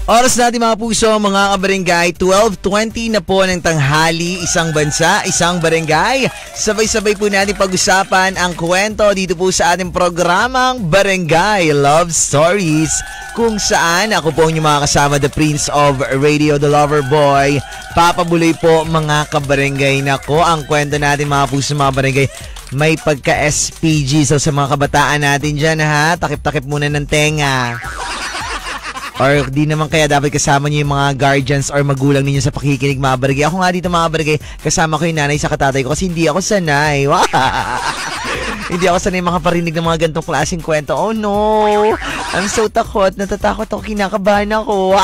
Oras natin mga puso, mga kabarangay, 12:20 na po ng tanghali, isang bansa, isang barangay. Sabay-sabay po natin pag-usapan ang kwento dito po sa ating programang Barangay Love Stories, kung saan ako po ang inyong mga kasama, the Prince of Radio, the Lover Boy, Papa Buloy po mga kabarangay. Nako, ang kwento natin mga puso, mga barangay, may pagka-SPG. So sa mga kabataan natin dyan ha, takip-takip muna ng tenga. Or di naman kaya dapat kasama niyo yung mga guardians or magulang ninyo sa pakikinig mga barangay. Ako nga dito mga barangay, kasama ko yung nanay sa katatay ko kasi hindi ako sanay. Hindi ako sanay makaparinig ng mga ganitong klaseng kwento. Oh no, I'm so takot, natatakot ako, kinakabahan ako.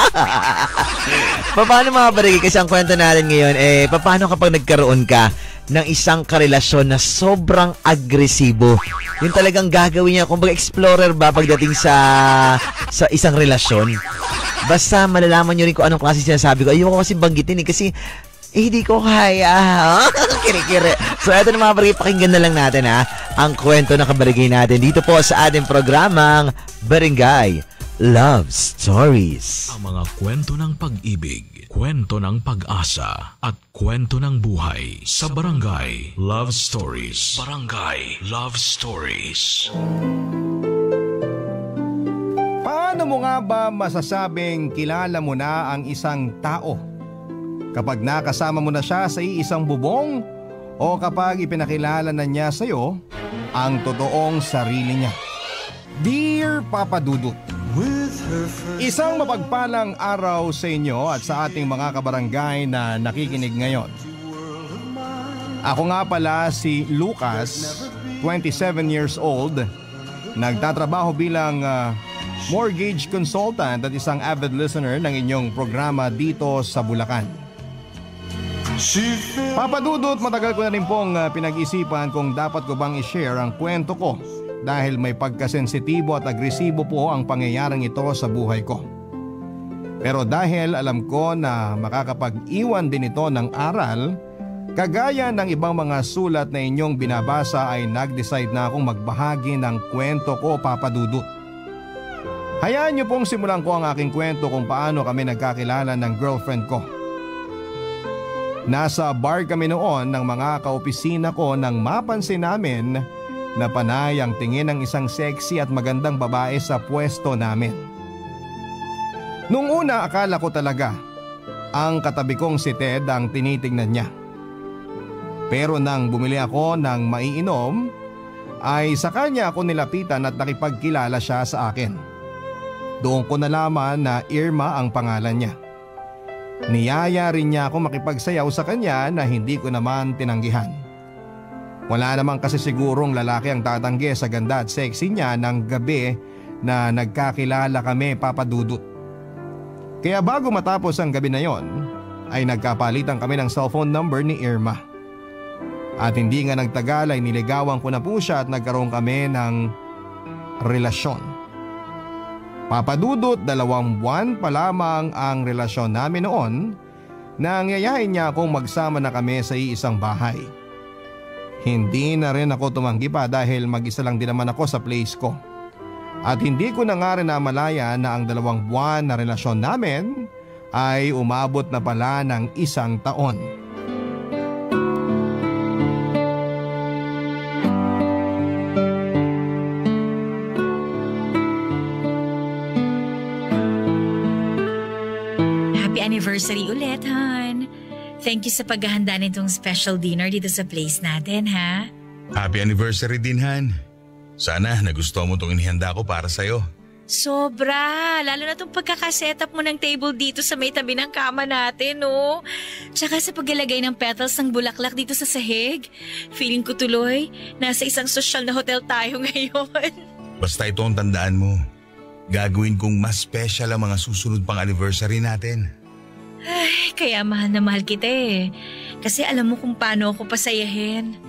Paano mga barangay, kasi ang kwento natin ngayon, paano kapag nagkaroon ka ng isang karelasyon na sobrang agresibo? Yung talagang gagawin niya, kumbaga explorer ba pagdating sa isang relasyon? Basta malalaman nyo rin kung anong klase sinasabi ko. Ayoko kasi banggitin kasi hindi ko kaya. Kiri-kiri. So eto na mga barangay, pakinggan na lang natin ang kwento ng kabarangay natin dito po sa ating programang Barangay Love Stories. Ang mga kwento ng pag-ibig, kwento ng pag-asa, at kwento ng buhay sa Barangay Love Stories. Barangay Love Stories. Paano mo nga ba masasabing kilala mo na ang isang tao? Kapag nakasama mo na siya sa isang bubong o kapag ipinakilala na niya sa iyo ang totoong sarili niya? Dear Papa Dudut, isang mapagpalang araw sa inyo at sa ating mga kabarangay na nakikinig ngayon. Ako nga pala si Lucas, 27 years old, nagtatrabaho bilang mortgage consultant at isang avid listener ng inyong programa dito sa Bulacan. Papa Dudut, matagal ko na rin pong pinag-isipan kung dapat ko bang i-share ang kwento ko dahil may pagkasensitibo at agresibo po ang pangyayaring ito sa buhay ko. Pero dahil alam ko na makakapag-iwan din ito ng aral, kagaya ng ibang mga sulat na inyong binabasa, ay nag-decide na akong magbahagi ng kwento ko, Papa Dudut. Hayaan niyo pong simulan ko ang aking kwento kung paano kami nagkakilala ng girlfriend ko. Nasa bar kami noon ng mga kaopisina ko nang mapansin namin na panay ang tingin ng isang sexy at magandang babae sa pwesto namin. Nung una akala ko talaga ang katabi kong si Ted ang tinitingnan niya. Pero nang bumili ako ng maiinom, ay sa kanya ako nilapitan at nakipagkilala siya sa akin. Doon ko nalaman na Irma ang pangalan niya. Niyaya rin niya ako makipagsayaw sa kanya na hindi ko naman tinanggihan. Wala naman kasi sigurong lalaki ang tatanggi sa ganda at sexy niya ng gabi na nagkakilala kami, Papa Dudut. Kaya bago matapos ang gabi na yon, ay nagkapalitan kami ng cellphone number ni Irma. At hindi nga nagtagal ay niligawan ko na po siya at nagkaroon kami ng relasyon. Papa Dudut, 2 buwan pa lamang ang relasyon namin noon na angyayain niya akong magsama na kami sa iisang bahay. Hindi na rin ako tumanggi pa dahil mag-isa lang din naman ako sa place ko. At hindi ko na nga rin namalaya na ang 2 buwan na relasyon namin ay umabot na pala ng 1 taon. Happy anniversary ulit, hon. Thank you sa paghahanda nitong special dinner dito sa place natin, ha? Happy anniversary din, Han. Sana nagustuhan mo itong inihanda ko para sa'yo. Sobra! Lalo na itong pagkakasetup mo ng table dito sa may tabi ng kama natin, no? Tsaka sa paglalagay ng petals ng bulaklak dito sa sahig. Feeling ko tuloy, nasa isang sosyal na hotel tayo ngayon. Basta ito ang tandaan mo. Gagawin kong mas special ang mga susunod pang anniversary natin. Ay, kaya mahal na mahal kita eh. Kasi alam mo kung paano ako pasayahin.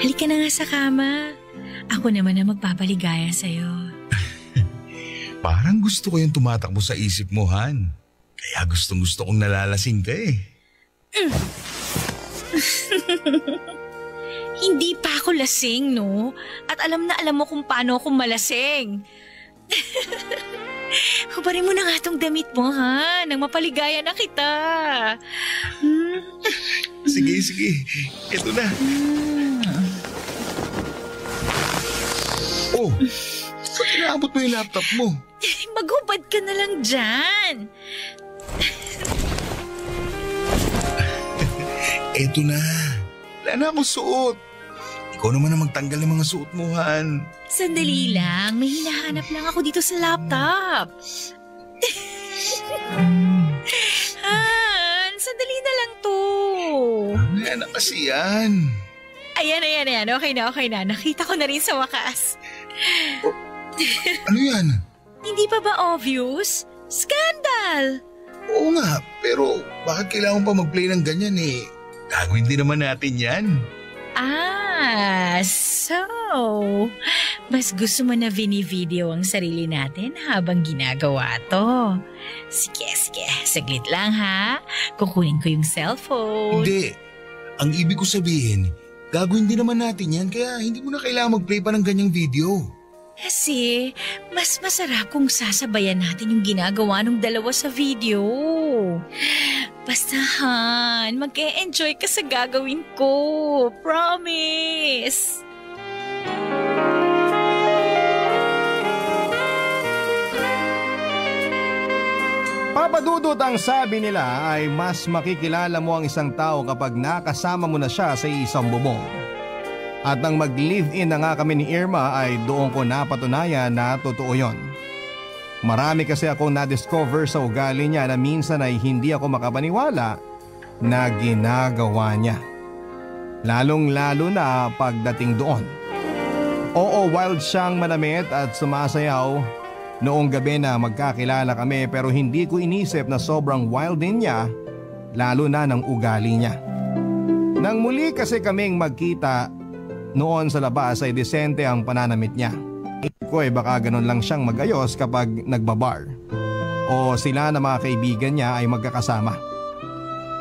Halika na nga sa kama. Ako naman na magpapaligaya sa'yo. Parang gusto ko yung tumatakbo sa isip mo, Han. Kaya gustong-gusto kong nalalasing ka eh. Hindi pa ako lasing, no? At alam na alam mo kung paano ako malasing. Hubarin mo na nga tong damit mo, ha? Nang mapaligaya na kita. Sige. Ito na. Oh, ba't inaabot mo yung laptop mo? Maghubad ka na lang dyan. Eto na. Wala na akong suot. Ikaw naman ang magtanggal ng mga suot mo, Han. Sandali lang. May hinahanap lang ako dito sa laptop. Han, sandali na lang to. Ayan na kasi yan. Ayan. Okay na. Nakita ko na rin sa wakas. Ano yan? Hindi pa ba obvious? Scandal! Oo nga, pero bakit kailangan pa mag-play ng ganyan eh? Gagawin din naman natin yan. So, mas gusto mo na vini-video ang sarili natin habang ginagawa to. Sige, saglit lang ha. Kukunin ko yung cellphone. Hindi. Ang ibig ko sabihin, gagawin din naman natin yan kaya hindi mo na kailangan mag-play pa ng ganyang video. Kasi, mas masarap kung sasabayan natin yung ginagawa ng dalawa sa video. Basta Han, mag-e-enjoy ka sa gagawin ko. Promise! Papa Dudut, ang sabi nila ay mas makikilala mo ang isang tao kapag nakasama mo na siya sa isang bubong. At nang mag-live-in na nga kami ni Irma ay doon ko napatunayan na totoo yon. Marami kasi akong na-discover sa ugali niya na minsan ay hindi ako makapaniwala na ginagawa niya. Lalong-lalo na pagdating doon. Oo, wild siyang manamit at sumasayaw noong gabi na magkakilala kami, pero hindi ko inisip na sobrang wild din niya, lalo na ng ugali niya. Nang muli kasi kaming magkita noon sa labas ay desente ang pananamit niya. Ko ay baka ganun lang siyang magayos kapag nagbabar. O sila na mga kaibigan niya ay magkakasama.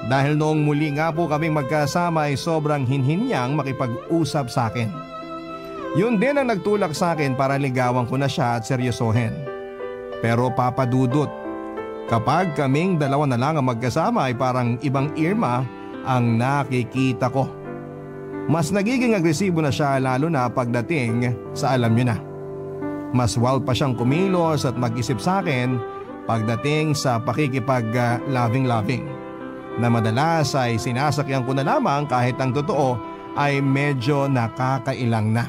Dahil noong muli nga po kaming magkasama ay sobrang hinhin niyang makipag-usap sa akin. Yun din ang nagtulak sa akin para ligawan ko na siya at seryosohin. Pero Papa Dudut, kapag kaming dalawa na lang ang magkasama ay parang ibang Irma ang nakikita ko. Mas nagiging agresibo na siya lalo na pagdating sa alam niyo na. Mas wild pa siyang kumilos at mag-isip sa akin pagdating sa pakikipag-loving-loving. Na madalas ay sinasakyan ko na lamang kahit ang totoo ay medyo nakakailang na.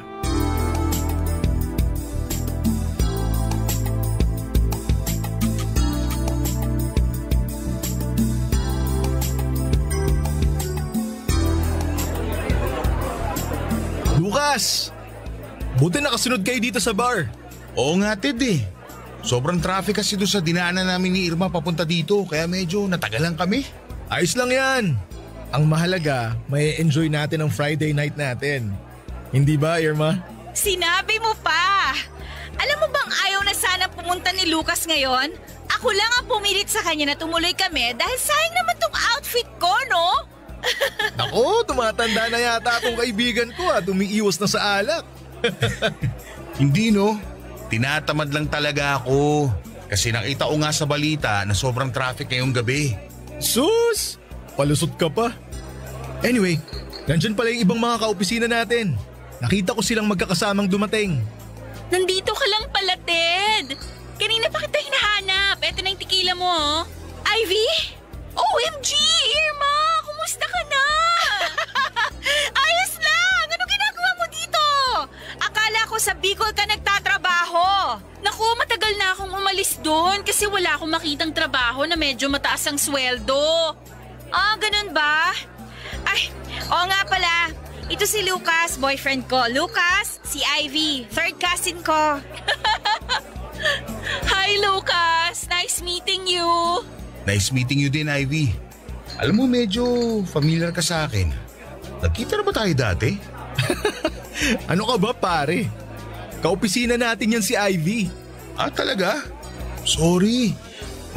Lucas! Buti nakasunod kayo dito sa bar. Oo nga, Ted eh. Sobrang traffic kasi doon sa dinaanan namin ni Irma papunta dito kaya medyo natagalan kami. Ayos lang yan. Ang mahalaga, may enjoy natin ang Friday night natin. Hindi ba, Irma? Sinabi mo pa! Alam mo bang ayaw na sana pumunta ni Lucas ngayon? Ako lang ang pumilit sa kanya na tumuloy kami dahil sayang naman tong outfit ko, no? Nako, tumatanda na yata akong kaibigan ko at umiiwas na sa alak. Hindi no, tinatamad lang talaga ako. Kasi nakita ko nga sa balita na sobrang traffic ngayong gabi. Sus! Palusot ka pa. Anyway, nandyan pala yung ibang mga kaopisina natin. Nakita ko silang magkakasamang dumating. Nandito ka lang pala, Ted. Kanina pa kita hinahanap. Eto na yung tequila mo, oh. Ivy? OMG, Irma! Kumusta ka na? Ayos lang! Ano ginagawa mo dito? Akala ko sa Bicol ka nagtatrabaho. Naku, matagal na akong umalis doon kasi wala akong makitang trabaho na medyo mataas ang sweldo. Ah, ganun ba? Ay, oo nga pala. Ito si Lucas, boyfriend ko. Lucas, si Ivy, third cousin ko. Hi, Lucas. Nice meeting you. Nice meeting you din, Ivy. Alam mo, medyo familiar ka sa akin. Nagkita na ba tayo dati? Ano ka ba, pare? Kaopisina natin yan si Ivy. Ah, talaga? Sorry.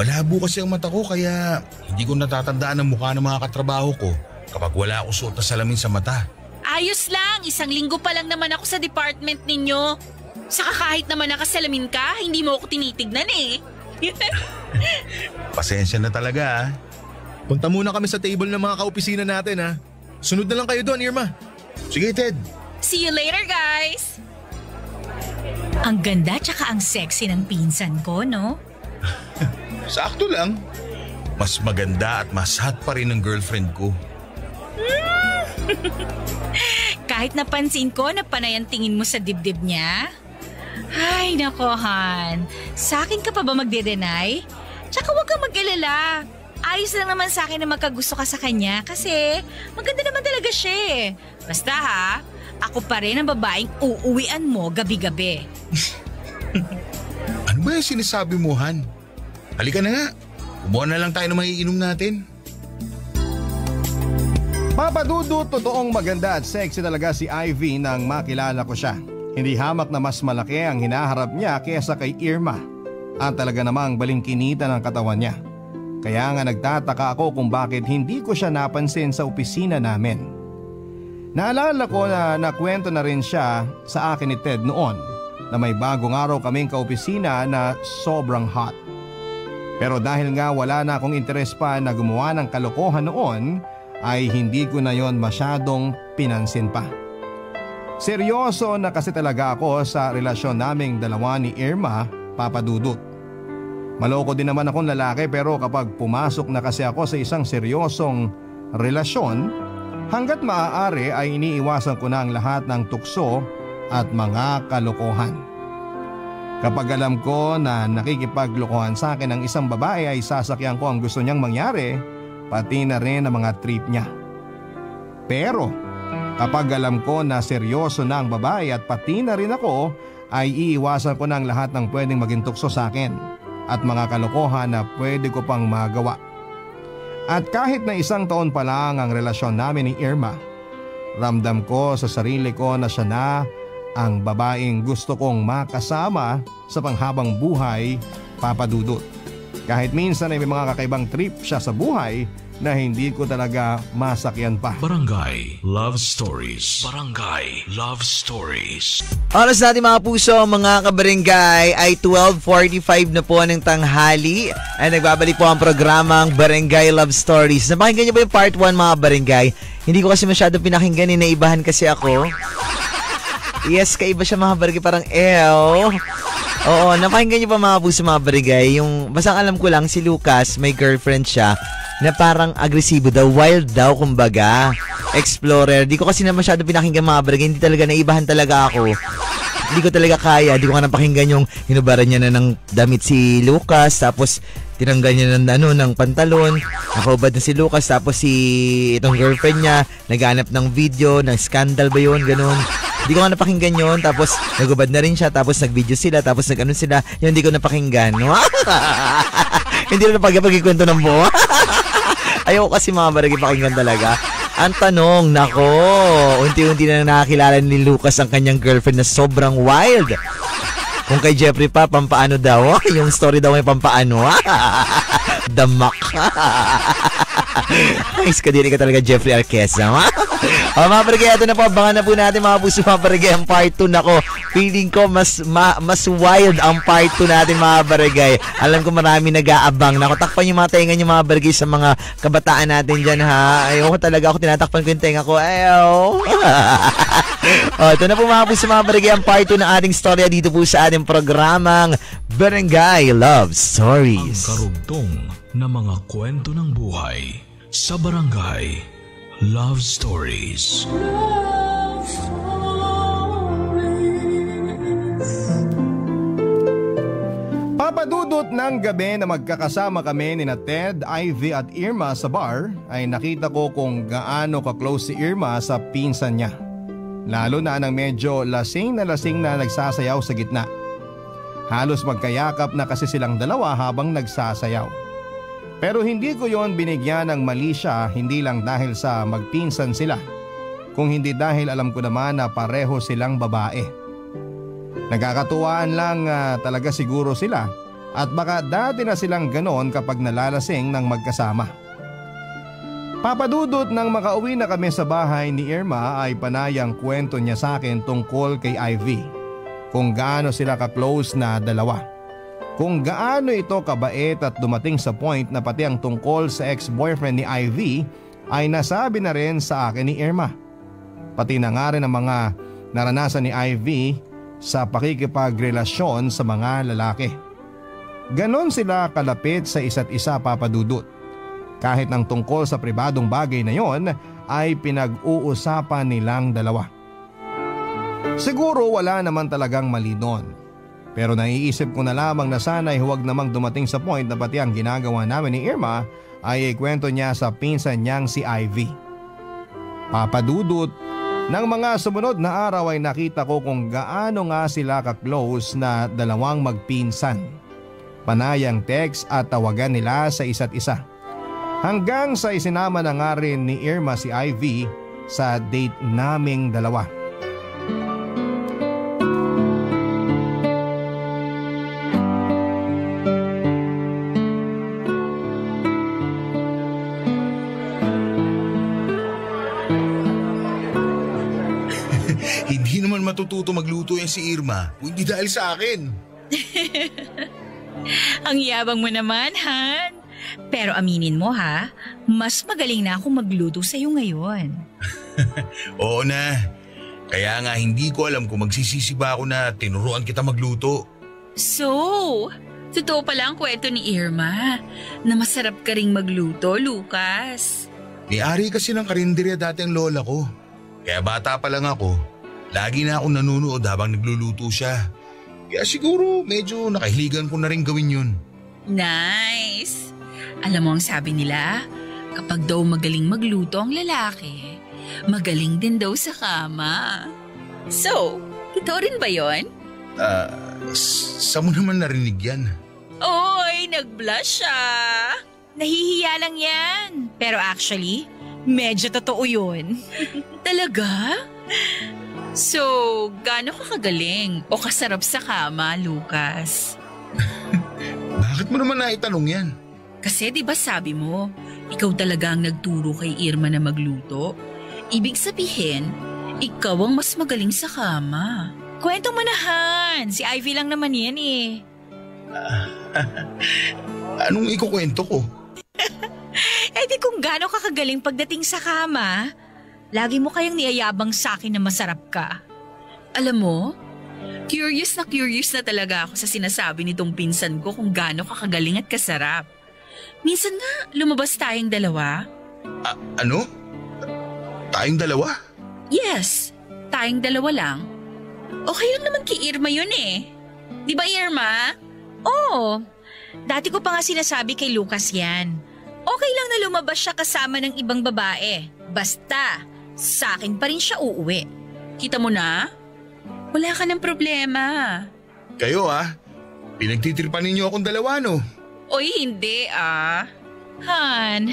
Malabo kasi ang mata ko kaya hindi ko natatandaan ang mukha ng mga katrabaho ko kapag wala ako suot na salamin sa mata. Ayos lang. 1 linggo pa lang naman ako sa department ninyo. Saka kahit naman nakasalamin ka, hindi mo ako tinitignan eh. Pasensya na talaga ah. Punta muna kami sa table ng mga kaopisina natin ha. Sunod na lang kayo doon, Irma. Sige Ted. See you later, guys! Ang ganda tsaka ang sexy ng pinsan ko, no? Sakto lang. Mas maganda at mas hot pa rin ang girlfriend ko. Kahit napansin ko na panay ang tingin mo sa dibdib niya. Ay, nako, Han. Sa akin ka pa ba magde-deny? Tsaka huwag kang mag-alala. Ayos lang naman sa akin na magkagusto ka sa kanya kasi maganda naman talaga siya eh. Basta ha, ako pa rin ang babaeng uuwian mo gabi-gabi. Ano ba yung sinasabi mo, Han? Halika na nga. Kumuha na lang tayo ng maiinom natin. Papa Dudut, totoong maganda at sexy talaga si Ivy nang makilala ko siya. Hindi hamak na mas malaki ang hinaharap niya kesa kay Irma. At talaga namang balingkinita ng katawan niya. Kaya nga nagtataka ako kung bakit hindi ko siya napansin sa opisina namin. Naalala ko na nakwento na rin siya sa akin ni Ted noon na may bagong araw kaming kaopisina na sobrang hot. Pero dahil nga wala na akong interes pa na gumawa ng kalokohan noon, ay hindi ko na yon masyadong pinansin pa. Seryoso na kasi talaga ako sa relasyon naming dalawa ni Irma, Papa Dudut. Maloko din naman akong lalaki pero kapag pumasok na kasi ako sa isang seryosong relasyon, hanggat maaari ay iniiwasan ko na ang lahat ng tukso at mga kalokohan. Kapag alam ko na nakikipaglokohan sa akin ang isang babae ay sasakyan ko ang gusto niyang mangyari, pati na rin ang mga trip niya. Pero kapag alam ko na seryoso na ang babae at pati na rin ako, ay iiwasan ko na ang lahat ng pwedeng maging tukso sa akin at mga kalokohan na pwede ko pang magawa. At kahit na 1 taon pa lang ang relasyon namin ni Irma, ramdam ko sa sarili ko na siya na ang babaeng gusto kong makasama sa panghabang buhay, Papa Dudut. Kahit minsan ay may mga kakaibang trip siya sa buhay na hindi ko talaga masakyan pa. Barangay Love Stories. Barangay Love Stories. Oras natin mga puso, mga kabarangay, ay 12:45 na po ng tanghali. Ay nagbabalik po ang programang Barangay Love Stories. Napakinggan niyo ba yung part 1 mga barangay? Hindi ko kasi masyado pinakinggan, naibahan kasi ako. Yes, kaiba siya mga barangay, parang ew. Oo, napakinggan niyo ba mga puso mga barangay? Yung, basang alam ko lang, si Lucas, may girlfriend siya na parang agresibo daw, wild daw kumbaga, explorer. Di ko kasi na masyado pinakinggan mga barangay, hindi talaga, naibahan talaga ako. Hindi ko talaga kaya, di ko ka napakinggan yung hinubaran niya na ng damit si Lucas, tapos tinanggal niya ng pantalon, nakaubad na si Lucas, tapos itong girlfriend niya, naghanap ng video, ng scandal ba yun, ganun. Hindi ko nga napakinggan yun, tapos nagubad na rin siya, tapos nag-video sila, tapos nag-ano sila, yun hindi ko napakinggan. Hindi ko napagkikwento ng buo. Ayoko kasi mga barangay pakinggan talaga. Ang tanong, nako, unti-unti na nakakilala ni Lucas ang kanyang girlfriend na sobrang wild. Kung kay Jeffrey pa, pampaano daw? Yung story daw may pampaano. Damak. Nice ka din ka talaga, Jeffrey Arqueza. Mga barangay, ito na po. Abangan na po natin mga puso mga barangay ang part 2 nako. Feeling ko mas wild ang part 2 natin mga barangay. Alam ko marami nag-aabang. Nako, takpan yung mga tenga nyo mga barangay sa mga kabataan natin dyan ha. Ayoko talaga, ako tinatakpan ko yung tenga ko. Ayaw. Ito na po mga puso mga barangay ang part 2 ng ating storya dito po sa ating programang Barangay Love Stories. Ang karugtong na mga kwento ng buhay sa Barangay Love Stories. Love Stories. Papa Dudut, ng gabi na magkakasama kami ni Ted, Ivy at Irma sa bar ay nakita ko kung gaano ka-close si Irma sa pinsan niya. Lalo na nang medyo lasing na nagsasayaw sa gitna. Halos magkayakap na kasi silang dalawa habang nagsasayaw. Pero hindi ko yon binigyan ng mali siya, hindi lang dahil sa magpinsan sila, kung hindi dahil alam ko naman na pareho silang babae. Nagkakatuwaan lang talaga siguro sila at baka dati na silang ganon kapag nalalasing ng magkasama. Papadudot nang makauwi na kami sa bahay ni Irma ay panayang kwento niya sa akin tungkol kay Ivy, kung gaano sila ka-close na dalawa. kung gaano ito kabait at dumating sa point na pati ang tungkol sa ex-boyfriend ni Ivy ay nasabi na rin sa akin ni Irma. Pati na nga rin ang mga naranasan ni Ivy sa pakikipagrelasyon sa mga lalaki. Ganon sila kalapit sa isa't isa, Papa Dudut. Kahit nang tungkol sa pribadong bagay na yon ay pinag-uusapan nilang dalawa. Siguro wala naman talagang mali doon. Pero naiisip ko na lamang na sana ay huwag namang dumating sa point na pati ang ginagawa namin ni Irma ay ikwento niya sa pinsan niyang si Ivy. Papa Dudut, nang mga sumunod na araw ay nakita ko kung gaano nga sila ka-close na dalawang magpinsan. Panayang text at tawagan nila sa isa't isa. Hanggang sa isinama na nga rin ni Irma si Ivy sa date naming dalawa. Hindi naman matututo magluto yan si Irma kung hindi dahil sa akin. Ang yabang mo naman, Han. Pero aminin mo ha, mas magaling na ako magluto sa'yo ngayon. Oo na. Kaya nga hindi ko alam kung magsisisi ba ako na tinuruan kita magluto. So, totoo pala ang kwento ni Irma na masarap ka ring magluto, Lucas. May-ari kasi ng karinderya dati ang lola ko. Kaya bata pa lang ako, lagi na akong nanunood habang nagluluto siya. Kaya siguro medyo nakahiligan ko na rin gawin yun. Nice! Alam mo ang sabi nila, kapag daw magaling magluto ang lalaki, magaling din daw sa kama. So, ito rin ba yun? Saan mo naman narinig yan? Oy, nag-blush siya. Nahihiya lang yan. Pero actually, medyo totoo yun. Talaga? So, gaano ka kagaling o kasarap sa kama, Lucas? Bakit mo naman naitanong yan? Kasi di ba sabi mo, ikaw talaga ang nagturo kay Irma na magluto? Ibig sabihin, ikaw ang mas magaling sa kama. Kwentong manahan, si Ivy lang naman yan eh. Anong ikukwento ko? Eh di kung gaano ka kagaling pagdating sa kama, lagi mo kayang niyayabang sa akin na masarap ka. Alam mo, curious na talaga ako sa sinasabi nitong pinsan ko kung gaano ka kagaling at kasarap. Minsan nga, lumabas tayong dalawa. Ano? Tayong dalawa? Yes, tayong dalawa lang. Okay lang naman kay Irma yun eh. Di ba Irma? Oo, dati ko pa nga sinasabi kay Lucas yan. Okay lang na lumabas siya kasama ng ibang babae. Basta, sa akin pa rin siya uuwi. Kita mo na? Wala ka ng problema. Kayo pinagtitripan ninyo akong dalawa no? Oy, hindi Han,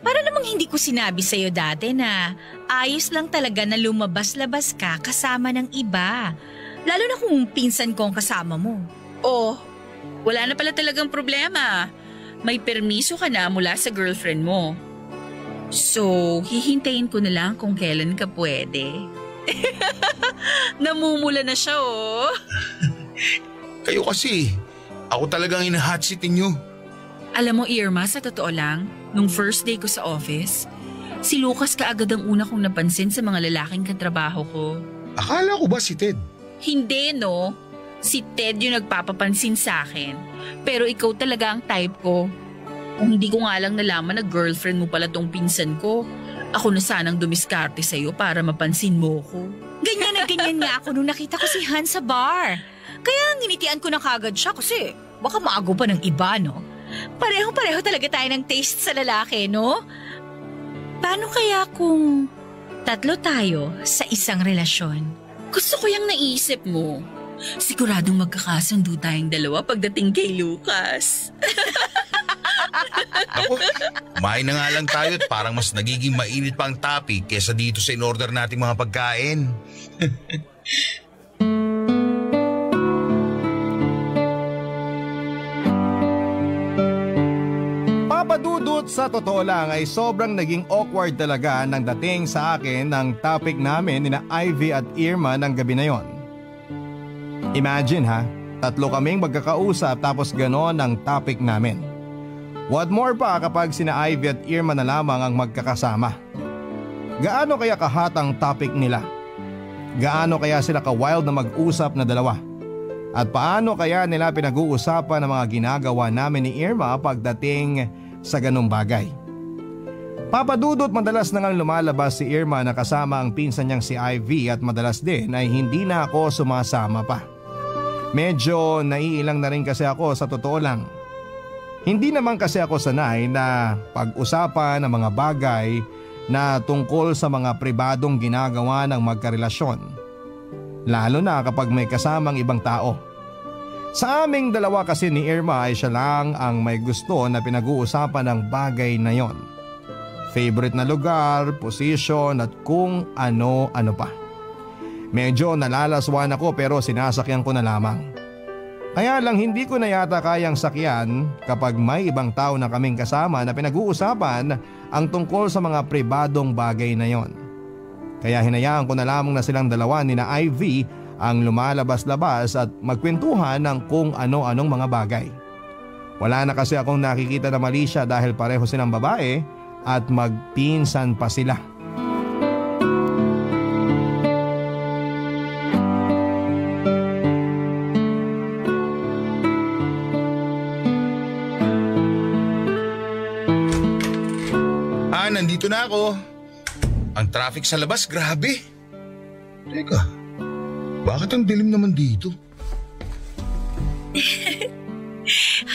para namang hindi ko sinabi sa'yo dati na ayos lang talaga na lumabas-labas ka kasama ng iba. Lalo na kung pinsan ko ang kasama mo. Oh, wala na pala talagang problema. May permiso ka na mula sa girlfriend mo. So, hihintayin ko na lang kung kailan ka pwede. Namumula na siya oh. Kayo kasi, ako talagang hina-hot seat ninyo. Alam mo Irma, sa totoo lang, nung first day ko sa office, si Lucas kaagad ang una kong napansin sa mga lalaking katrabaho ko. Akala ko ba si Ted? Hindi no, si Ted yung nagpapapansin sa akin. Pero ikaw talaga ang type ko. Kung hindi ko nga lang nalaman na girlfriend mo pala tong pinsan ko, ako na sanang dumiskarte sa'yo para mapansin mo ko. Ganyan na ganyan nga ako nung nakita ko si Han sa bar. Kaya nginitian ko na kagad siya kasi baka maago pa ng iba, no? Parehong-pareho talaga tayo ng taste sa lalaki, no? Paano kaya kung tatlo tayo sa isang relasyon? Gusto ko yung naisip mo. Siguradong magkakasundo tayong dalawa pagdating kay Lucas. Ako, kumain na nga lang tayo at parang mas nagiging mainit pa ang topic kesa dito sa in-order nating mga pagkain. Papa Dudut, sa totoo lang ay sobrang naging awkward talaga nang dating sa akin ng topic namin nina Ivy at Irma ng gabi na yon. Imagine Tatlo kaming magkakausap tapos ganon ang topic namin. What more pa kapag sina Ivy at Irma na lamang ang magkakasama? Gaano kaya kahat ang topic nila? Gaano kaya sila ka-wild na mag-usap na dalawa? At paano kaya nila pinag-uusapan ang mga ginagawa namin ni Irma pagdating sa ganung bagay? Papadudot madalas na nga lumalabas si Irma na kasama ang pinsan niyang si Ivy at madalas din ay hindi na ako sumasama pa. Medyo naiilang na rin kasi ako sa totoo lang. Hindi naman kasi ako sanay na pag-usapan ang mga bagay na tungkol sa mga pribadong ginagawa ng magkarelasyon. Lalo na kapag may kasamang ibang tao. Sa aming dalawa kasi ni Irma ay siya lang ang may gusto na pinag-uusapan ng bagay na yon. Favorite na lugar, posisyon at kung ano-ano pa. Medyo nalalaswan ako pero sinasakyan ko na lamang. Kaya lang hindi ko na yata kayang sakyan kapag may ibang tao na kaming kasama na pinag-uusapan ang tungkol sa mga pribadong bagay na yon. Kaya hinayaan ko na lamang na silang dalawa ni na Ivy ang lumalabas-labas at magkwentuhan ng kung ano-anong mga bagay. Wala na kasi akong nakikita na mali siya dahil pareho silang babae at magpinsan pa sila. Nandito na ako. Ang traffic sa labas, grabe. Teka, bakit ang dilim naman dito?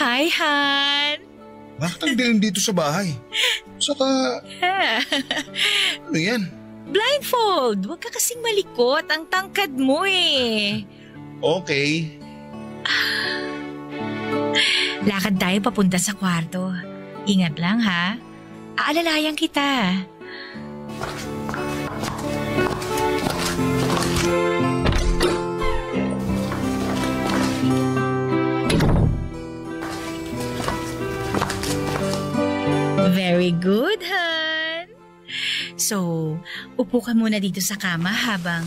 Hi, Han! Bakit ang dilim dito sa bahay? Saka, ano yan? Blindfold! Huwag ka kasing malikot. Ang tangkad mo eh. Okay. Lakad tayo papunta sa kwarto. Ingat lang ha. Aalalayan kita. Very good, Han. So, upo ka muna dito sa kama habang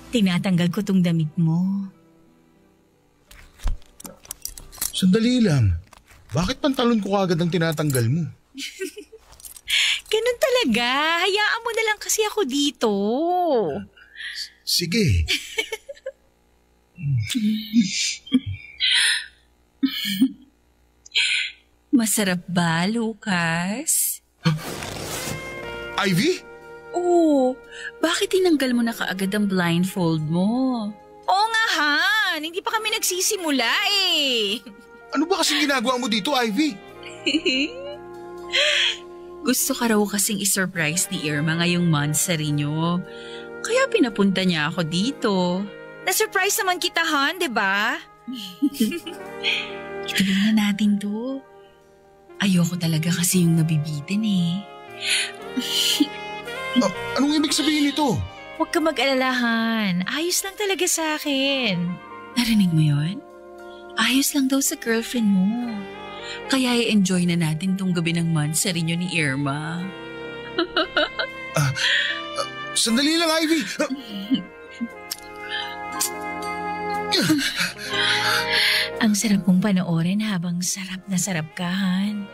tinatanggal ko tong damit mo. Sandali lang. Bakit pantalon ko agad ang tinatanggal mo? Ganun talaga. Hayaan mo na lang kasi ako dito. Sige. Masarap ba, Lucas? Ivy? Oo. Bakit tinanggal mo na kaagad ang blindfold mo? Oo nga, Han. Hindi pa kami nagsisimula eh. Ano ba kasing ginagawa mo dito, Ivy? Gusto ka raw kasing isurprise ni Irma ngayong monthsary nyo. Kaya pinapunta niya ako dito. Na-surprise naman kita, Han, di ba? Ituloy na natin to. Ayoko talaga kasi yung nabibitin eh. Anong ibig sabihin nito? Huwag ka mag-alala, Han. Ayos lang talaga sa akin. Narinig mo yun? Ayos lang daw sa girlfriend mo. Kaya i-enjoy na natin tong gabi ng monthsary nyo ni Irma. Sandali lang, Ivy. Ang sarap mong panoorin habang sarap na sarap ka, Han.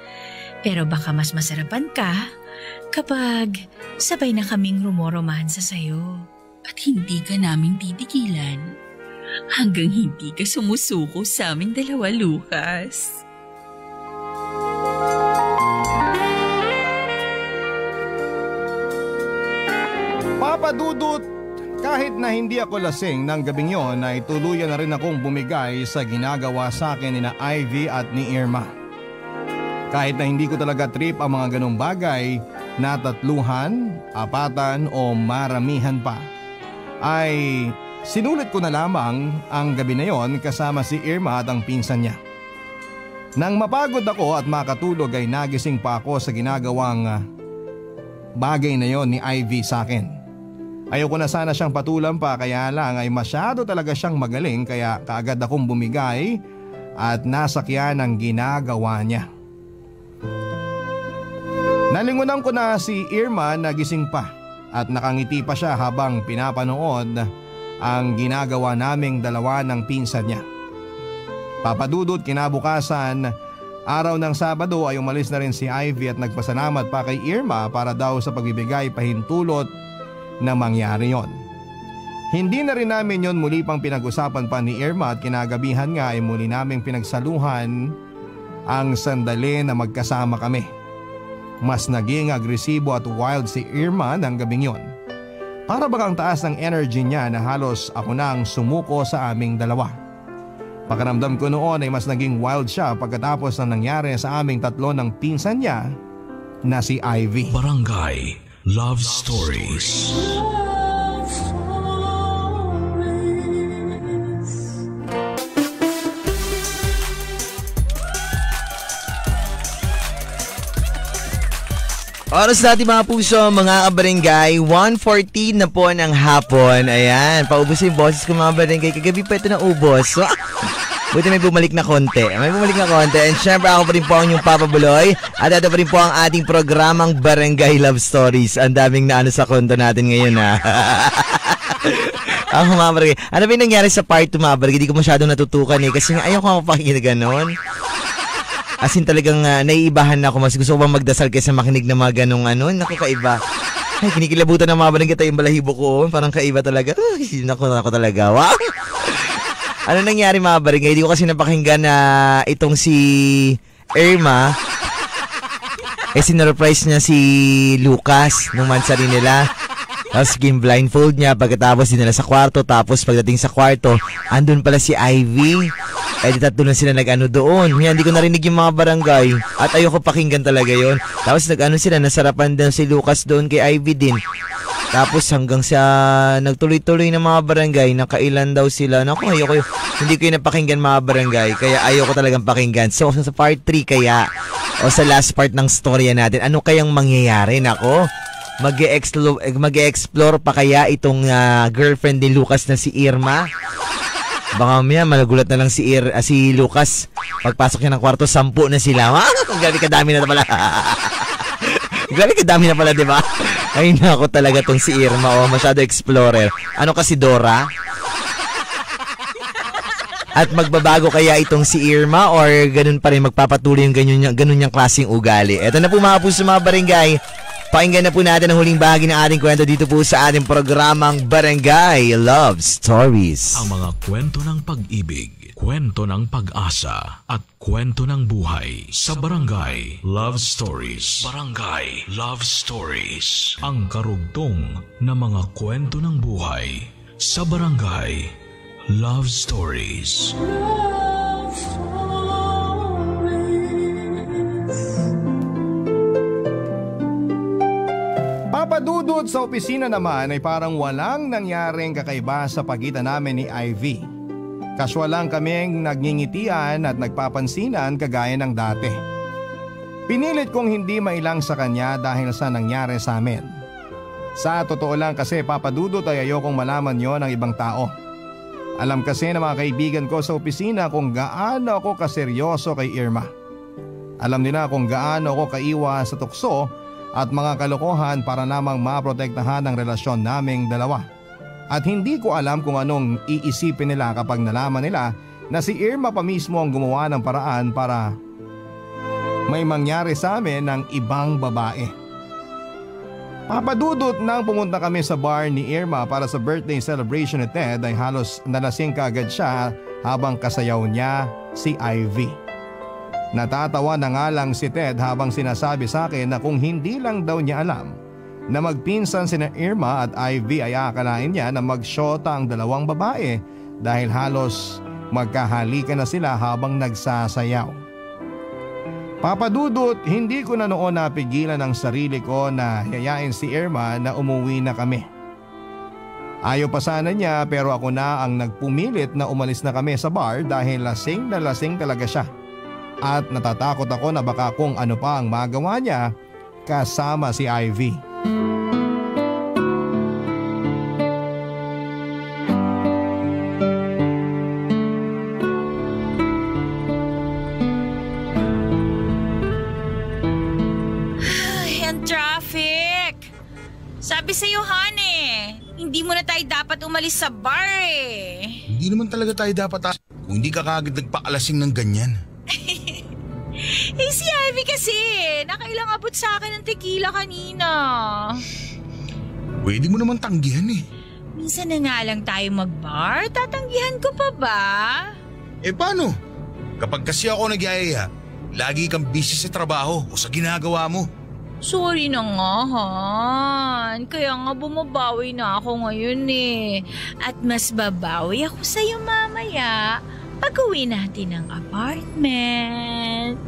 Pero baka mas masarapan ka kapag sabay na kaming rumoromansa sa'yo. At hindi ka namin titigilan hanggang hindi ka sumusuko sa aming dalawa, Lucas. Papadudot, kahit na hindi ako lasing ng gabing yon ay tuluyan na rin akong bumigay sa ginagawa sa akin ni na Ivy at ni Irma. Kahit na hindi ko talaga trip ang mga ganong bagay na tatluhan, apatan o maramihan pa, ay sinulit ko na lamang ang gabi na yon kasama si Irma at ang pinsan niya. Nang mapagod ako at makatulog ay nagising pa ako sa ginagawang bagay na yon ni Ivy sa akin. Ayoko na sana siyang patulan pa kaya lang ay masyado talaga siyang magaling kaya kaagad akong bumigay at nasakyan ang ginagawa niya. Nalingunan ko na si Irma na gising pa at nakangiti pa siya habang pinapanood ang ginagawa naming dalawa ng pinsan niya. Papadudot, kinabukasan, araw ng Sabado ay umalis na rin si Ivy at nagpasalamat pa kay Irma para daw sa pagbibigay pahintulot na mangyari yon. Hindi na rin namin yon muli pang pinag-usapan pa ni Irma at kinagabihan nga ay muli naming pinagsaluhan ang sandali na magkasama kami. Mas naging agresibo at wild si Irma ng gabing yon. Para bang ang taas ng energy niya na halos ako na ang sumuko sa aming dalawa. Pakiramdam ko noon ay mas naging wild siya pagkatapos ng nangyari sa aming tatlo ng pinsan niya na si Ivy. Barangay Love Stories. Oras natin mga puso, mga kabarangay, 1:14 na po ng hapon. Ayan, paubos yung boses ko mga kabarangay. Kagabi pa ito na ubos. Buti may bumalik na konti. And syempre ako pa rin po ang inyong Papa Buloy. At ito pa rin po ang ating programang Barangay Love Stories. Ang daming naano sa konto natin ngayon ha. Ako mga kabarangay. Ano ba yung nangyari sa part 2 mga kabarangay? Hindi ko masyadong natutukan kasi nga ayaw ko mapakinggan na ganon. As in talagang naiibahan na ako. Mas gusto ko bang magdasal kaysa makinig na mga ganong naku kaiba. Ay, kinikilabutan ng mga barangay tayo yung balahibo ko. Parang kaiba talaga. Ay, naku talaga. Wow! Ano nangyari mga barangay? Hindi ko kasi napakinggan na itong si Irma. Sinurprise niya si Lucas nung mansari nila. Tapos game blindfold niya pagkatapos dinala sa kwarto. Tapos pagdating sa kwarto, andun pala si Ivy. Di tatlo na sila nag-ano doon. Hindi ko narinig yung mga barangay. At ayoko pakinggan talaga yon. Tapos nag-ano sila, nasarapan din si Lucas doon kay Ivy din. Tapos hanggang sa nagtuloy-tuloy ng mga barangay, nakailan daw sila. Naku, ayoko hindi ko yung napakinggan mga barangay. Kaya ayoko talagang pakinggan. So sa part 3 kaya, o sa last part ng storya natin, ano kayang mangyayari? Nako, mag-e-explore pa kaya itong girlfriend ni Lucas na si Irma? Baka mamaya malagulat na lang si Lucas. Pagpasok niya ng kwarto, 10 na sila. Galing kadami na pala. Galing kadami na pala, di ba? Ay nako talaga tong si Irma. Masyado explorer. Ano kasi Dora? At magbabago kaya itong si Irma or ganun pa rin magpapatuloy yung ganun niyang klaseng ugali? Eto na po mga puso mga barangay. Pakinggan na po natin ang huling bahagi ng ating kwento dito po sa ating programang Barangay Love Stories. Ang mga kwento ng pag-ibig, kwento ng pag-asa, at kwento ng buhay sa Barangay Love Stories. Barangay Love Stories. Ang karugtong na mga kwento ng buhay sa Barangay Love Stories. Love Stories. Papadudod sa opisina naman ay parang walang nangyaring kakaiba sa pagitan namin ni Ivy. Kaswal lang kaming nagngingitian at nagpapansinan kagaya ng dati. Pinilit kong hindi mailang sa kanya dahil sa nangyari sa amin. Sa totoo lang kasi papadudod ay ayokong malaman yon ng ibang tao. Alam kasi ng mga kaibigan ko sa opisina kung gaano ako kaseryoso kay Irma. Alam nila kung gaano ako kaiwas sa tukso at mga kalokohan para namang maprotektahan ang relasyon naming dalawa. At hindi ko alam kung anong iisipin nila kapag nalaman nila na si Irma pa mismo ang gumawa ng paraan para may mangyari sa amin ng ibang babae. Papadudot nang pumunta kami sa bar ni Irma para sa birthday celebration ni Ted ay halos nalasing kaagad siya habang kasayaw niya si Ivy. Natatawa na nga lang si Ted habang sinasabi sa akin na kung hindi lang daw niya alam na magpinsan sina Irma at Ivy ay akalain niya na magsyota ang dalawang babae dahil halos magkahalikan na sila habang nagsasayaw. Papadudot, hindi ko na noon napigilan ang sarili ko na yayain si Irma na umuwi na kami. Ayaw pa sana niya pero ako na ang nagpumilit na umalis na kami sa bar dahil lasing na lasing talaga siya. At natatakot ako na baka kung ano pa ang magawa niya kasama si Ivy. Ay, ang traffic! Sabi sa'yo, honey, hindi mo na tayo dapat umalis sa bar eh. Hindi naman talaga tayo dapat kung hindi ka kagad nagpakalasing ng ganyan. Eh si Ivy kasi, nakailang abot sa akin ng tequila kanina. Pwede mo naman tanggihan eh. Minsan na nga lang tayo mag-bar, tatanggihan ko pa ba? Eh paano? Kapag kasi ako nagyayaya, lagi kang busy sa trabaho o sa ginagawa mo. Sorry na nga, Han. Kaya nga bumabawi na ako ngayon eh. At mas babawi ako sa'yo mamaya pag uwi natin ng apartment.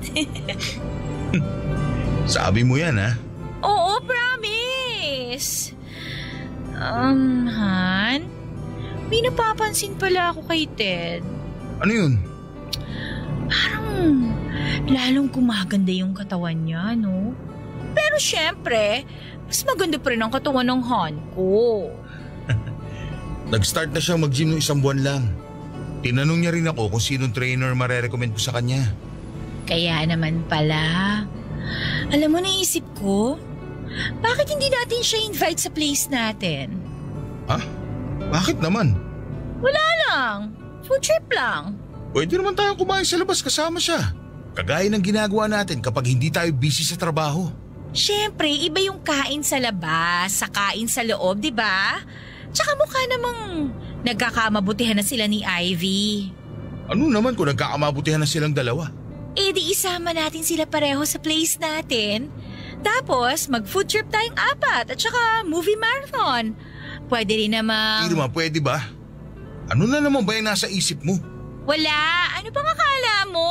Sabi mo yan ha? Oo, promise. Han, may napapansin pala ako kay Ted. Ano yun? Parang lalong gumaganda yung katawan niya, no? Pero syempre, mas maganda pa rin ang katawan ng Han ko. Nag-start na siya mag-gym ng 1 buwan lang. Tinanong niya rin ako kung sinong trainer marerecommend ko sa kanya. Kaya naman pala. Alam mo, naisip ko, bakit hindi natin siya invite sa place natin? Ha? Bakit naman? Wala lang. Food trip lang. Pwede naman tayong kumain sa labas kasama siya. Kagaya ng ginagawa natin kapag hindi tayo busy sa trabaho. Siyempre, iba yung kain sa labas sa kain sa loob, di ba? Tsaka mukha namang nagkakamabutihan na sila ni Ivy. Ano naman kung nagkakamabutihan na silang dalawa? Eh di isama natin sila pareho sa place natin. Tapos mag-food trip tayong 4 at saka movie marathon. Pwede rin namang… Irma, pwede ba? Ano na naman ba yung nasa isip mo? Wala. Ano bang akala mo?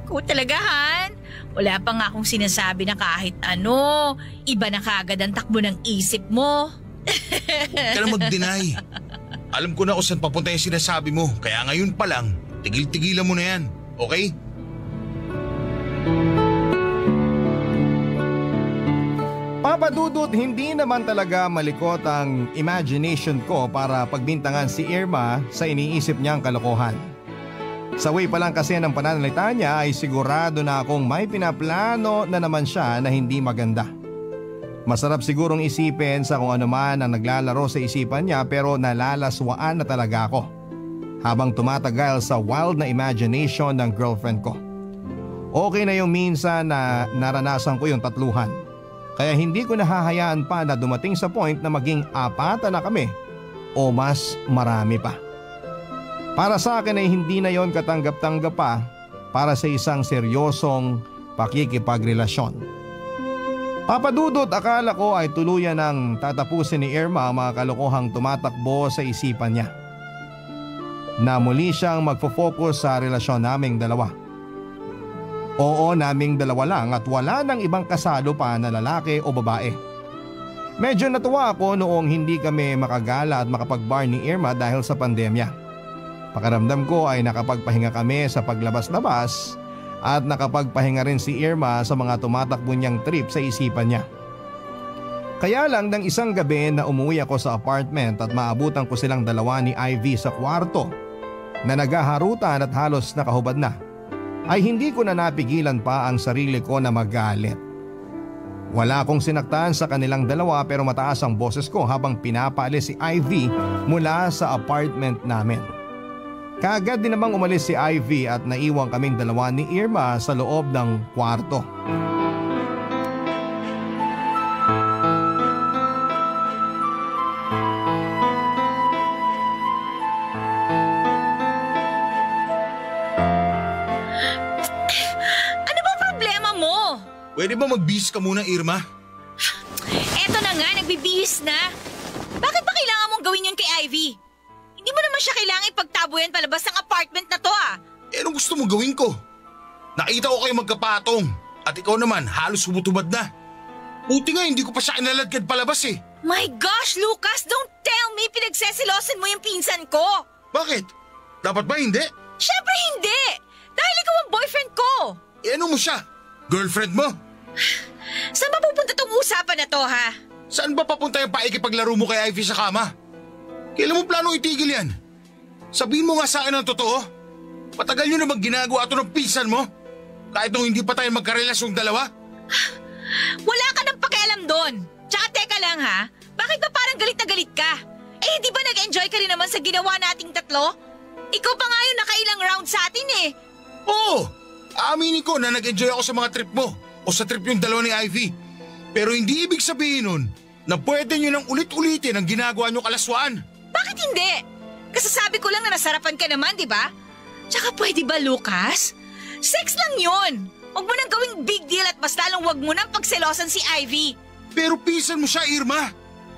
Ko talaga, Han. Wala pa nga akong sinasabi na kahit ano. Iba na kagad ang takbo ng isip mo. Huwag ka na mag-deny. Alam ko na kung saan papunta yung sinasabi mo. Kaya ngayon pa lang, tigil-tigilan mo na yan. Okay? Papa Dudut, hindi naman talaga malikot ang imagination ko para pagbintangan si Irma sa iniisip niyang kalokohan. Sa way pa lang kasi ng pananalita niya ay sigurado na akong may pinaplano na naman siya na hindi maganda. Masarap sigurong isipin sa kung ano man ang naglalaro sa isipan niya pero nalalaswaan na talaga ako habang tumatagal sa wild na imagination ng girlfriend ko. Okay na yung minsan na naranasan ko yung tatluhan. Kaya hindi ko nahahayaan pa na dumating sa point na maging 4 na kami o mas marami pa. Para sa akin ay hindi na yon katanggap-tanggap pa para sa isang seryosong pakikipagrelasyon. Papadudot, akala ko ay tuluyan ng tatapusin ni Irma ang mga kalokohang tumatakbo sa isipan niya. Na muli siyang magfo-focus sa relasyon naming dalawa. Oo, naming dalawa lang at wala nang ibang kasalo pa na lalaki o babae. Medyo natuwa ako noong hindi kami makagala at makapag-bar ni Irma dahil sa pandemya. Pakiramdam ko ay nakapagpahinga kami sa paglabas-labas at nakapagpahinga rin si Irma sa mga tumatakbo niyang trip sa isipan niya. Kaya lang ng isang gabi na umuwi ako sa apartment at maabutan ko silang dalawa ni Ivy sa kwarto na naghaharutan at halos nakahubad na, ay hindi ko na napigilan pa ang sarili ko na magalit. Wala akong sinaktan sa kanilang dalawa pero mataas ang boses ko habang pinapaalis si Ivy mula sa apartment namin. Kaagad din namang umalis si Ivy at naiwang kaming dalawa ni Irma sa loob ng kwarto. Ano ba problema mo? Pwede ba mag-bis ka muna, Irma? Eto na nga, nagbibihis na. Bakit ba kailangan mong gawin yun kay Ivy? Hindi mo naman siya kailangan ipagtabuyan palabas ng apartment na to Eh anong gusto mo gawin ko? Nakita ko kayo magkapatong at ikaw naman halos humutubad na. Buti nga hindi ko pa siya kinaladkad palabas eh. My gosh, Lucas, don't tell me pinagsesilosan mo yung pinsan ko. Bakit? Dapat ba hindi? Syempre hindi! Dahil ikaw ang boyfriend ko! Eh ano mo siya? Girlfriend mo? Saan ba pupunta tong usapan na to, ha? Saan ba papunta yung paikipaglaro mo kay Ivy sa kama? Kailan mo planong itigil yan? Sabihin mo nga sa akin ang totoo. Matagal nyo naman ginagawa ito ng pinsan mo? Kahit nung hindi pa tayo magkarelasyong dalawa? Wala ka nang pakialam doon. Tsaka teka lang ha, bakit ba parang galit na galit ka? Eh di ba nag-enjoy ka rin naman sa ginawa nating tatlo? Ikaw pa nga yung nakailang round sa atin eh. Oo, aaminin ko na nag-enjoy ako sa mga trip mo o sa trip yung dalawa ni Ivy. Pero hindi ibig sabihin nun na pwede nyo nang ulit-ulitin ang ginagawa nyo kalaswaan. Bakit hindi? Kasasabi ko lang na nasarapan ka naman, di ba? Tsaka pwede ba, Lucas? Sex lang yun. Huwag mo nang gawing big deal at mas lalong huwag mo nang pagselosan si Ivy. Pero pisan mo siya, Irma.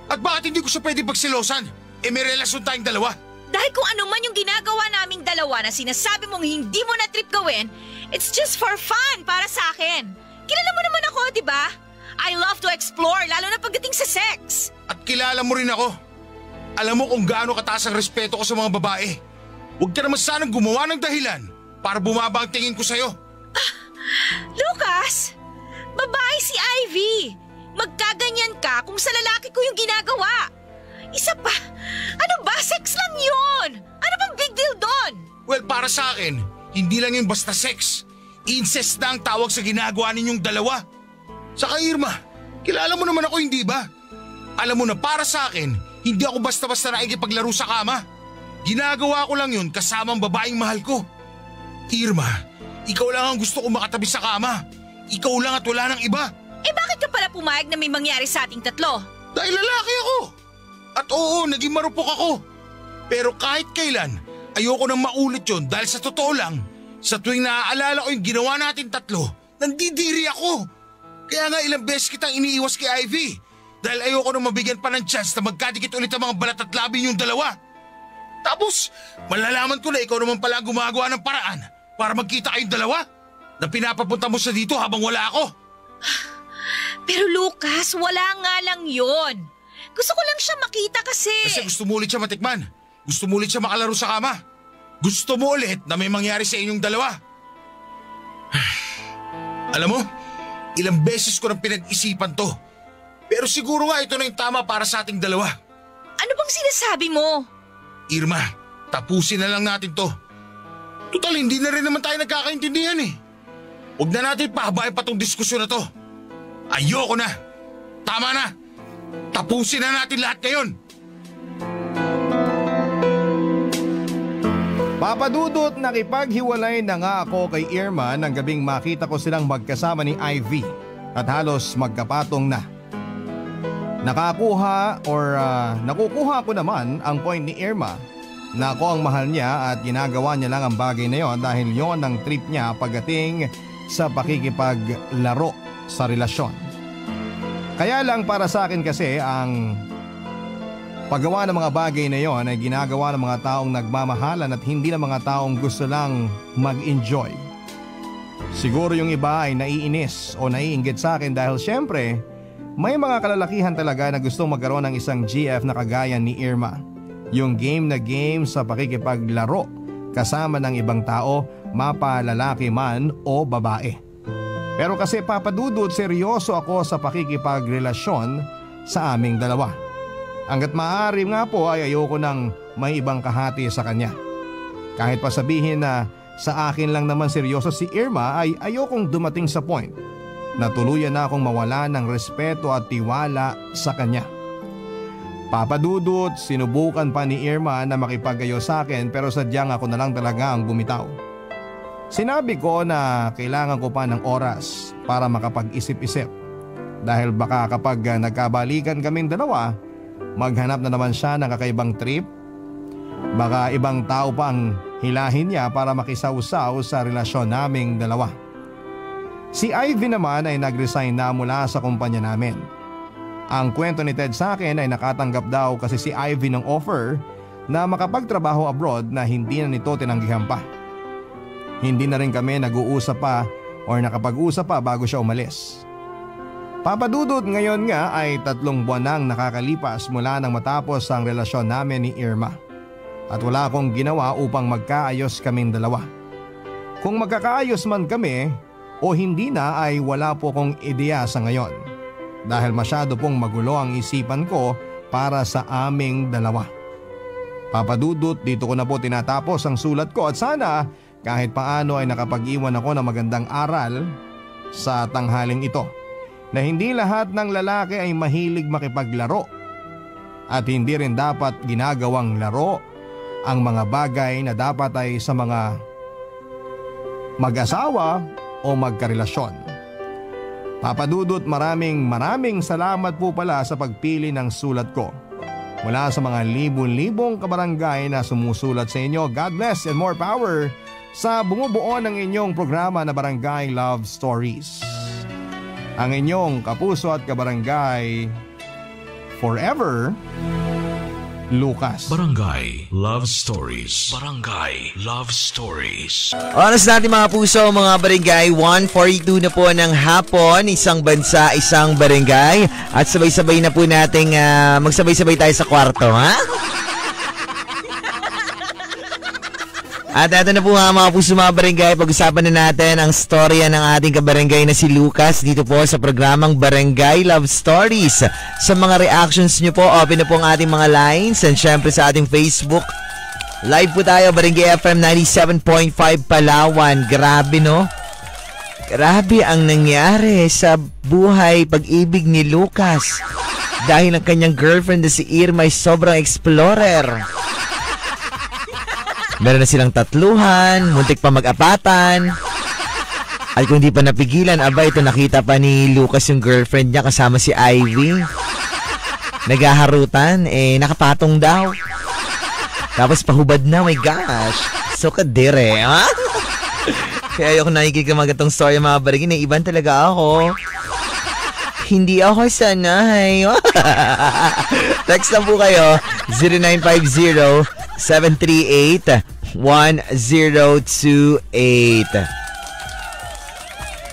At bakit hindi ko siya pwede pagselosan? May relasyon tayong dalawa. Dahil kung ano man yung ginagawa naming dalawa na sinasabi mong hindi mo na trip gawin, it's just for fun para sa akin. Kilala mo naman ako, di ba? I love to explore, lalo na pagdating sa sex. At kilala mo rin ako. Alam mo kung gaano kataas ang respeto ko sa mga babae. Huwag ka naman sanang gumawa ng dahilan para bumaba ang tingin ko sa'yo. Lucas, babae si Ivy. Magkaganyan ka kung sa lalaki ko yung ginagawa. Isa pa, ano ba? Sex lang yun. Ano bang big deal doon? Well, para sa akin, hindi lang yung basta sex. Incest na ang tawag sa ginagawa ninyong dalawa. Saka Irma, kilala mo naman ako, hindi ba? Alam mo na para sa akin, hindi ako basta-basta nakikipaglaro sa kama. Ginagawa ko lang yun kasamang babaeng mahal ko. Irma, ikaw lang ang gusto ko makatabi sa kama. Ikaw lang at wala nang iba. Eh bakit ka pala pumayag na may mangyari sa ating tatlo? Dahil lalaki ako. At oo, naging marupok ako. Pero kahit kailan, ayoko nang maulit yun dahil sa totoo lang, sa tuwing naaalala ko yung ginawa natin tatlo, nandidiri ako. Kaya nga ilang beses kitang iniiwas kay Ivy dahil ayoko nang mabigyan pa ng chance na magkadikit ulit ang mga balat at labi yung dalawa. Tapos, malalaman ko na ikaw naman pala gumagawa ng paraan para magkita kayong dalawa na pinapapunta mo sa dito habang wala ako. Pero Lucas, wala nga lang yon. Gusto ko lang siya makita kasi... Kasi gusto mo ulit siya matikman. Gusto mo ulit siya makalaro sa kama. Gusto mo ulit na may mangyari sa inyong dalawa. Alam mo, ilang beses ko nang pinag-isipan to. Pero siguro nga ito na yung tama para sa ating dalawa. Ano bang sinasabi mo? Irma, tapusin na lang natin to. Total, hindi na rin naman tayo nagkakaintindihan eh. Huwag na natin pahabain pa tong diskusyon na to. Ayoko na. Tama na. Tapusin na natin lahat ngayon. Papadudot, nakipaghiwalay na nga ako kay Irma nang gabing makita ko silang magkasama ni Ivy at halos magkapatong na. Nakukuha ko naman ang point ni Irma na ako ang mahal niya at ginagawa niya lang ang bagay na yon dahil yon ang trip niya pagdating sa pakikipaglaro sa relasyon. Kaya lang para sa akin kasi ang paggawa ng mga bagay na yon ay ginagawa ng mga taong nagmamahalan at hindi ng mga taong gusto lang mag-enjoy. Siguro yung iba ay naiinis o naiinggit sa akin dahil syempre may mga kalalakihan talaga na gustong magkaroon ng isang GF na kagaya ni Irma. Yung game na game sa pakikipaglaro kasama ng ibang tao, mapalalaki man o babae. Pero kasi papadudod, seryoso ako sa pakikipagrelasyon sa aming dalawa. Hanggat maaari nga po ay ayoko nang may ibang kahati sa kanya. Kahit pa sabihin na sa akin lang naman seryoso si Irma ay ayokong dumating sa point na tuluyan na akong mawala ng respeto at tiwala sa kanya. Papadudot, sinubukan pa ni Irma na makipag-ayos sa akin pero sadyang ako na lang talaga ang bumitaw. Sinabi ko na kailangan ko pa ng oras para makapag-isip-isip dahil baka kapag nagkabalikan kaming dalawa, maghanap na naman siya ng kakaibang trip. Baka ibang tao pa ang hilahin niya para makisawsaw sa relasyon naming dalawa. Si Ivy naman ay nag-resign na mula sa kumpanya namin. Ang kwento ni Ted sa akin ay nakatanggap daw kasi si Ivy ng offer na makapagtrabaho abroad na hindi na nito tinanggihan pa. Hindi na rin kami nag-uusap pa or nakapag-usap pa bago siya umalis. Papadudot, ngayon nga ay 3 buwan nang nakakalipas mula nang matapos ang relasyon namin ni Irma. At wala akong ginawa upang magkaayos kaming dalawa. Kung magkakaayos man kami o hindi na ay wala po kong ideya sa ngayon. Dahil masyado pong magulo ang isipan ko para sa aming dalawa. Papadudot, dito ko na po tinatapos ang sulat ko at sana kahit paano ay nakapag-iwan ako ng magandang aral sa tanghaling ito na hindi lahat ng lalaki ay mahilig makipaglaro at hindi rin dapat ginagawang laro ang mga bagay na dapat ay sa mga mag-asawa o magkarelasyon. Papa Dudut, maraming salamat po pala sa pagpili ng sulat ko. Mula sa mga libon-libong kabarangay na sumusulat sa inyo, God bless and more power sa bumubuo ng inyong programa na Barangay Love Stories. Ang inyong kapuso at kabarangay forever, Lucas. Barangay Love Stories. Barangay Love Stories. Oras natin mga puso, mga barangay, 1:42 na po ng hapon, isang bansa, isang barangay. At sabay-sabay na po nating magsabay-sabay tayo sa kwarto, ha? At eto na po mga puso, mga barangay, pag-usapan na natin ang storya ng ating kabarangay na si Lucas dito po sa programang Barangay Love Stories. Sa mga reactions nyo po, open na po ang ating mga lines, and syempre sa ating Facebook. Live po tayo, Barangay FM 97.5 Palawan. Grabe, no? Grabe ang nangyari sa buhay pag-ibig ni Lucas dahil ang kanyang girlfriend na si Irma ay sobrang explorer. Meron na silang tatluhan, muntik pa mag-apatan. At kung di pa napigilan, ito nakita pa ni Lucas yung girlfriend niya kasama si Ivy. Naghaharutan, nakapatong daw. Tapos pahubad na, my gosh. So kadire, ha? Kaya ayoko nakikinig ng mga gatong story, mga barangay, naiban talaga ako. Hindi ako sanay. Text lang po kayo, 0950-738-1028.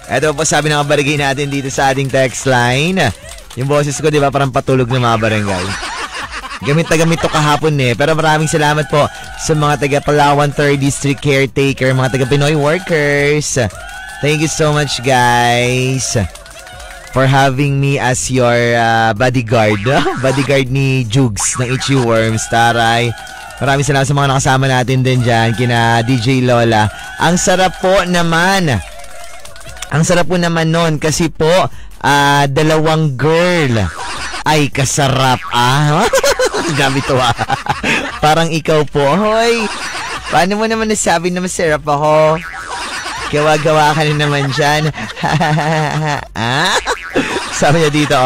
Ito po sabi ng mga barangay natin dito sa ating text line. Yung boses ko, di ba, parang patulog ng mga barangay. Gamit na gamit to kahapon Pero maraming salamat po sa mga taga Palawan 3rd District Caretaker, mga taga Pinoy workers. Thank you so much, guys, for having me as your bodyguard. Bodyguard ni Jugs ng Itchy Worms. Taray. Maraming salamat sa mga nakasama natin din dyan. Kina DJ Lola. Ang sarap po naman. Ang sarap po naman nun kasi po dalawang girl. Ay, kasarap Gamit to Parang ikaw po. Hoy, paano mo naman nasabi na masarap ako? Gawa-gawa ka na naman dyan. Sabi niya dito,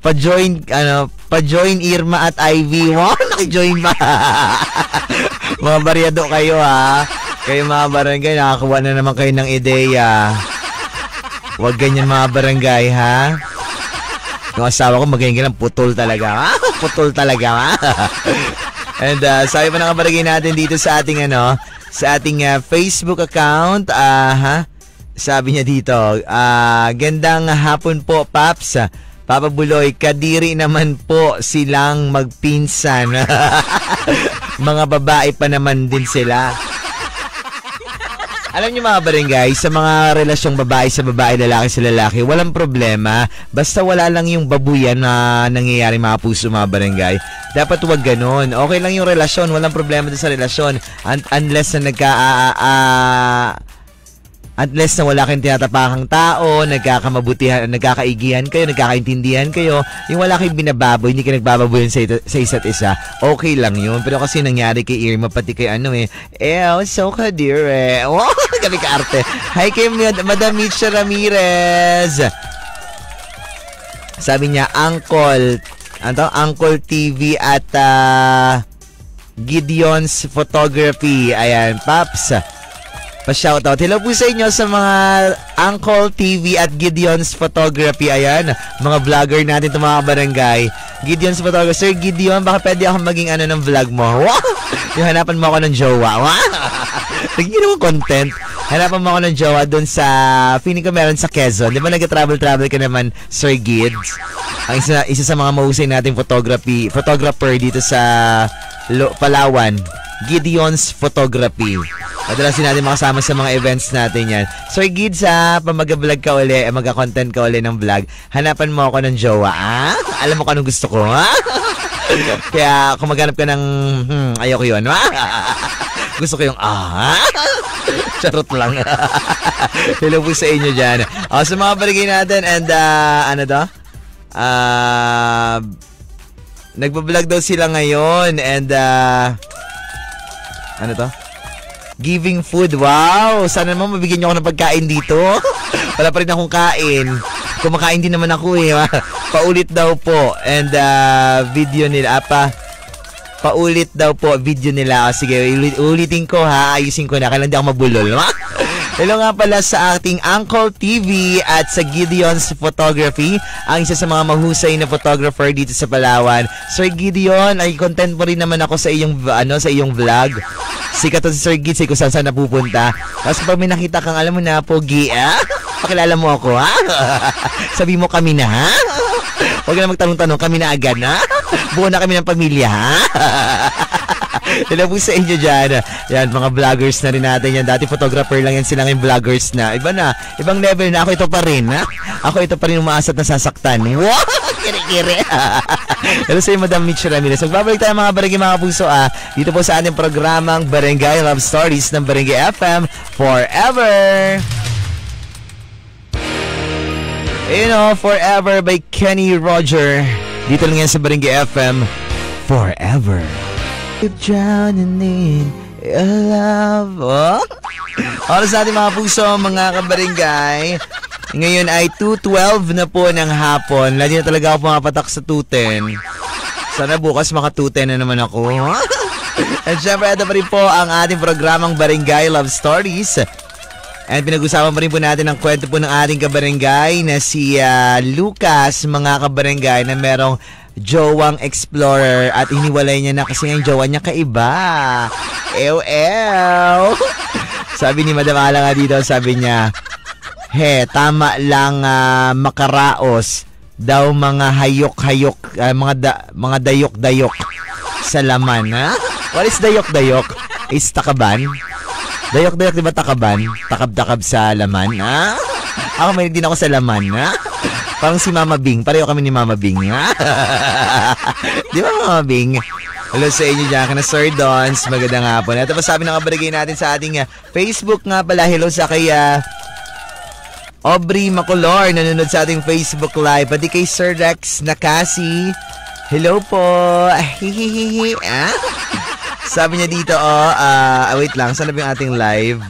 pa-join Irma at Ivy. Wow, naki-join ba? Mga baryado kayo, ha? Kayo mga barangay, nakakuha na naman kayo ng ideya. Huwag ganyan mga barangay, ha? Yung asawa ko, magaling putol talaga, ha? Putol talaga, ha? And sabi pa ng barangay natin dito sa ating, sa ating Facebook account, sabi niya dito, gandang hapon po, Paps. Papa Buloy, kadiri naman po silang magpinsan. Mga babae pa naman din sila. Alam niyo mga barangay, sa mga relasyong babae sa babae, lalaki sa lalaki, walang problema. Basta wala lang yung babuyan na nangyayari mga puso, mga barangay. Dapat wag ganon. Okay lang yung relasyon, walang problema doon sa relasyon. Unless na unless na wala kayong tinatapakang tao, nagkakamabutihan, nagkakaigihan kayo, nagkakaintindihan kayo, yung wala kayong binababoy, hindi kayo nagbababoy sa isa't isa, okay lang yun. Pero kasi nangyari kay Irma, pati kay so kadire. Oh, kami kaarte. Hi kay Madam Mitcha Ramirez. Sabi niya, Uncle TV at Gideon's Photography. Ayan, Paps. Pa-shoutout. Hello po sa inyo sa mga Uncle TV at Gideon's Photography. Ayan, mga vlogger natin itong mga barangay. Gideon's Photography. Sir Gideon, baka pwede ako maging ng vlog mo? Wow! Yung hanapan mo ako ng jowa. Wow! Nagiging naman content. Hanapan mo ako ng jowa doon sa, feeling ko meron sa Quezon. Di ba nag-travel ka naman, Sir Gids? Ang isa sa mga mahusay nating photographer dito sa Palawan. Gideon's Photography. Madalasin natin makasama sa mga events natin yan. Sir Gids, pag mag-vlog ka uli, mag-content ka uli ng vlog, hanapan mo ako ng jowa, Alam mo kung anong gusto ko, Kaya kung maghanap ka ng, ayoko yun, Gusto ko yung, Charot lang. Hello po sa inyo dyan. Sa mga barangay natin, and, nagbablog daw sila ngayon, and, Ano to? Giving food. Wow! Sana naman mabigyan niyo ako ng pagkain dito. Wala pa rin akong kain. Kumakain din naman ako eh. Paulit daw po. And video nila. Paulit daw po video nila. Sige, ulitin ko ha. Ayusin ko na. Kailan di ako mabulol. Hello nga pala sa ating Uncle TV at sa Gideon's Photography, ang isa sa mga mahusay na photographer dito sa Palawan. Sir Gideon, ay content mo rin naman ako sa iyong vlog. Sikat to si Sir Gideon kung saan napupunta. Tapos pag may nakita kang alam mo na, pogi, pakilala mo ako, ha? Sabi mo kami na, ha? Huwag na magtanong-tanong, kami na agad, ha? Buo na kami ng pamilya, ha? Hello po sa inyo dyan. Yan, mga vloggers na rin natin yan. Dati photographer lang yan, sila ngayon vloggers na. Iba na, ibang level na. Ako ito pa rin, ha? Ako ito pa rin umaasat na sasaktan. Wow! Kiri-kiri. Hello sa inyo, Madam Mitch Ramirez. Magbabalik tayo mga barangay, mga puso, dito po sa ating programang Barangay Love Stories ng Barangay FM Forever. Forever by Kenny Roger. Dito lang yan sa Barangay FM Forever. Keep drowning in your love. Oras natin mga puso, mga kabarangay. Ngayon ay 2:12 na po ng hapon. Lagi na talaga ako pumapatak sa 2:10. Sana bukas maka 2:10 na naman ako. At syempre, ito pa rin po ang ating programang Barangay Love Stories. And pinag-usapan pa rin po natin ang kwento po ng ating kabarangay na si Lucas, mga kabarangay, na merong jowang explorer at iniwalay niya na kasi yung jowa niya kaiba. Ew. Sabi ni Madam Ala nga dito, sabi niya, tama lang makaraos daw mga hayok-hayok, mga dayok-dayok sa laman, ha? What is dayok-dayok? Is takaban? Dayok-dayok, di ba takaban? Takab-takab sa laman, ha? Ako may din ako sa laman, ha? Parang si Mama Bing. Pareho kami ni Mama Bing, ha? Di ba, Mama Bing? Hello sa inyo dyan, kana Sir Dons. Magandang hapon. Ito pa sabi ng kabarangay natin sa ating Facebook nga pala. Hello sa kay Aubrey Macolor, nanonood sa ating Facebook Live. Pati kay Sir Rex Nakasi. Hello po. Hihihihi. Sabi niya dito, wait lang. Saan na ba yung ating live?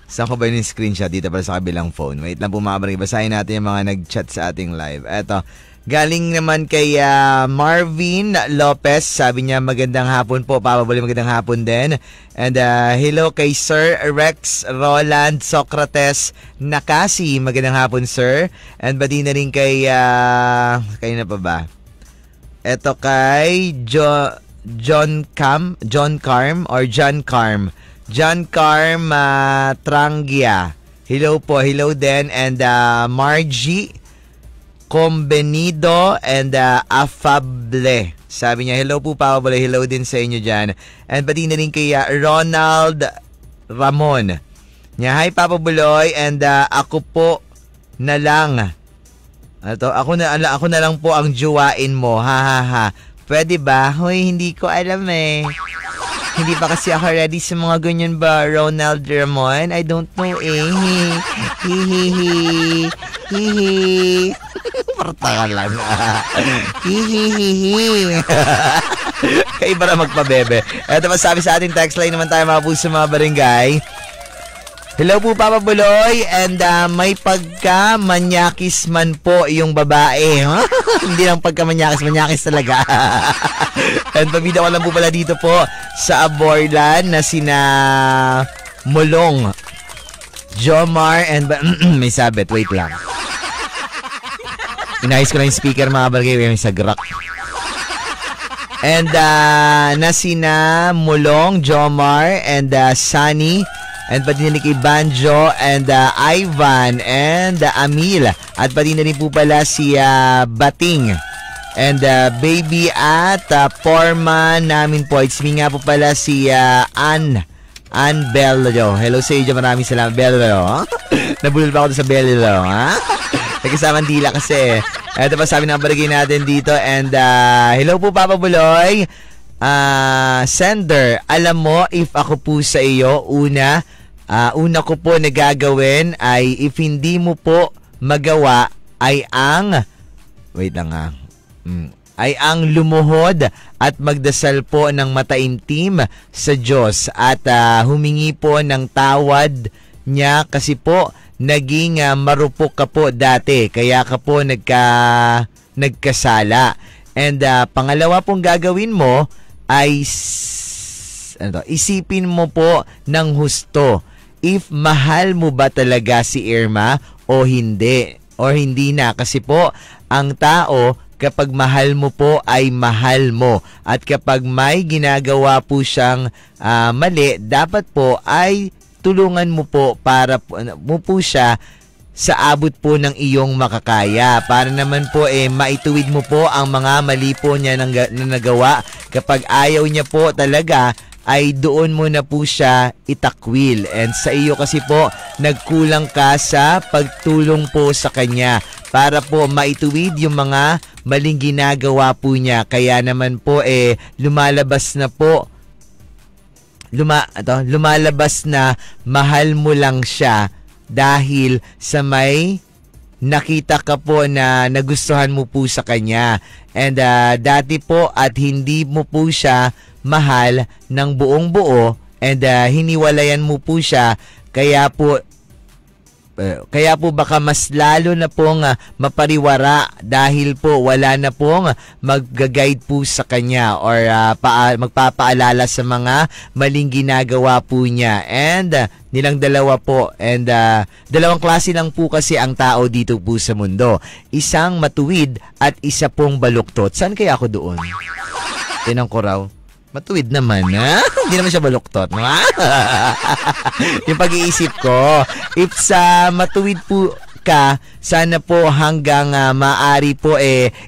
Saan ko ba yung screenshot dito para sa kabilang phone? Wait lang po mga kabarangay. Basahin natin yung mga nag-chat sa ating live. Eto. Galing naman kay Marvin Lopez. Sabi niya, magandang hapon po. Papabali, magandang hapon din. And hello kay Sir Rex Roland Socrates Nakasi. Magandang hapon, sir. And badi na rin kay, kayo na pa ba? Eto kay John Carm Trangia. Hello po, hello din. And Margie Combenido and Affable. Sabi niya, hello po Pablo, hello din sa inyo dyan. And pati na rin kay Ronald Ramon. Niya, hi Papa Buloy, and ako po na lang. Ako na lang po ang juwain mo. Ha ha ha. Pwede ba? Hoy, hindi ko alam eh. Hindi pa kasi ako ready sa mga ganyan ba, Ronald Ramon? I don't know eh. Hihihi. Hihi. Parta ka lang. Hihihihi. Kaiba na magpabebe. Ito pa sabi sa ating text line naman tayo mga puso mga barangay. Hello po Papa Buloy, and may pagka-manyakis man po yung babae. Huh? Hindi lang pagka-manyakis talaga. And pabida ko lang po pala dito po sa Aborlan na sina Mulong, Jomar, and may sabit, wait lang. Inayos ko lang yung speaker mga barangay, may sagrak. And na sina Mulong, Jomar, and Sunny, and pati na rin kay Banjo, and Ivan, and Amil. At pati na rin po pala si Bating, and baby at Porma namin po. It's me nga po pala si Ann Bello. Hello sa iyo, maraming salamat Bello. Nabulol pa ako sa Bello, ha? Nagkasamang dila kasi. Ito pa sabi ng barangay natin dito, and hello po Papa Buloy. Sender, alam mo, if ako po sa iyo, una ko po na gagawin ay if hindi mo po magawa ay ang, wait lang ay ang lumuhod at magdasal po ng mataimtim sa Diyos at humingi po ng tawad niya kasi po naging marupok ka po dati kaya ka po nagkasala. And pangalawa pong gagawin mo ay isipin mo po ng husto if mahal mo ba talaga si Irma o hindi na kasi po ang tao kapag mahal mo po ay mahal mo at kapag may ginagawa po siyang mali dapat po ay tulungan mo po para mo po siya sa abot po ng iyong makakaya para naman po maituwid mo po ang mga mali po niya na nagawa. Kapag ayaw niya po talaga ay doon mo na po siya itakwil. And sa iyo kasi po, nagkulang ka sa pagtulong po sa kanya para po maituwid yung mga maling ginagawa po niya. Kaya naman po lumalabas na mahal mo lang siya dahil sa may nakita ka po na nagustuhan mo po sa kanya. And dati po at hindi mo po siya mahal ng buong buo and hiniwalayan mo po siya kaya po baka mas lalo na pong mapariwara dahil po wala na pong mag-guide po sa kanya or magpapaalala sa mga maling ginagawa po niya. And nilang dalawa po and dalawang klase lang po kasi ang tao dito po sa mundo. Isang matuwid at isa pong baluktot. Saan kaya ako doon? Tinang ko raw. Matuwid naman, ha? Hindi naman siya baluktot, no? Yung pag-iisip ko, if sa matuwid po ka, sana po hanggang maaari po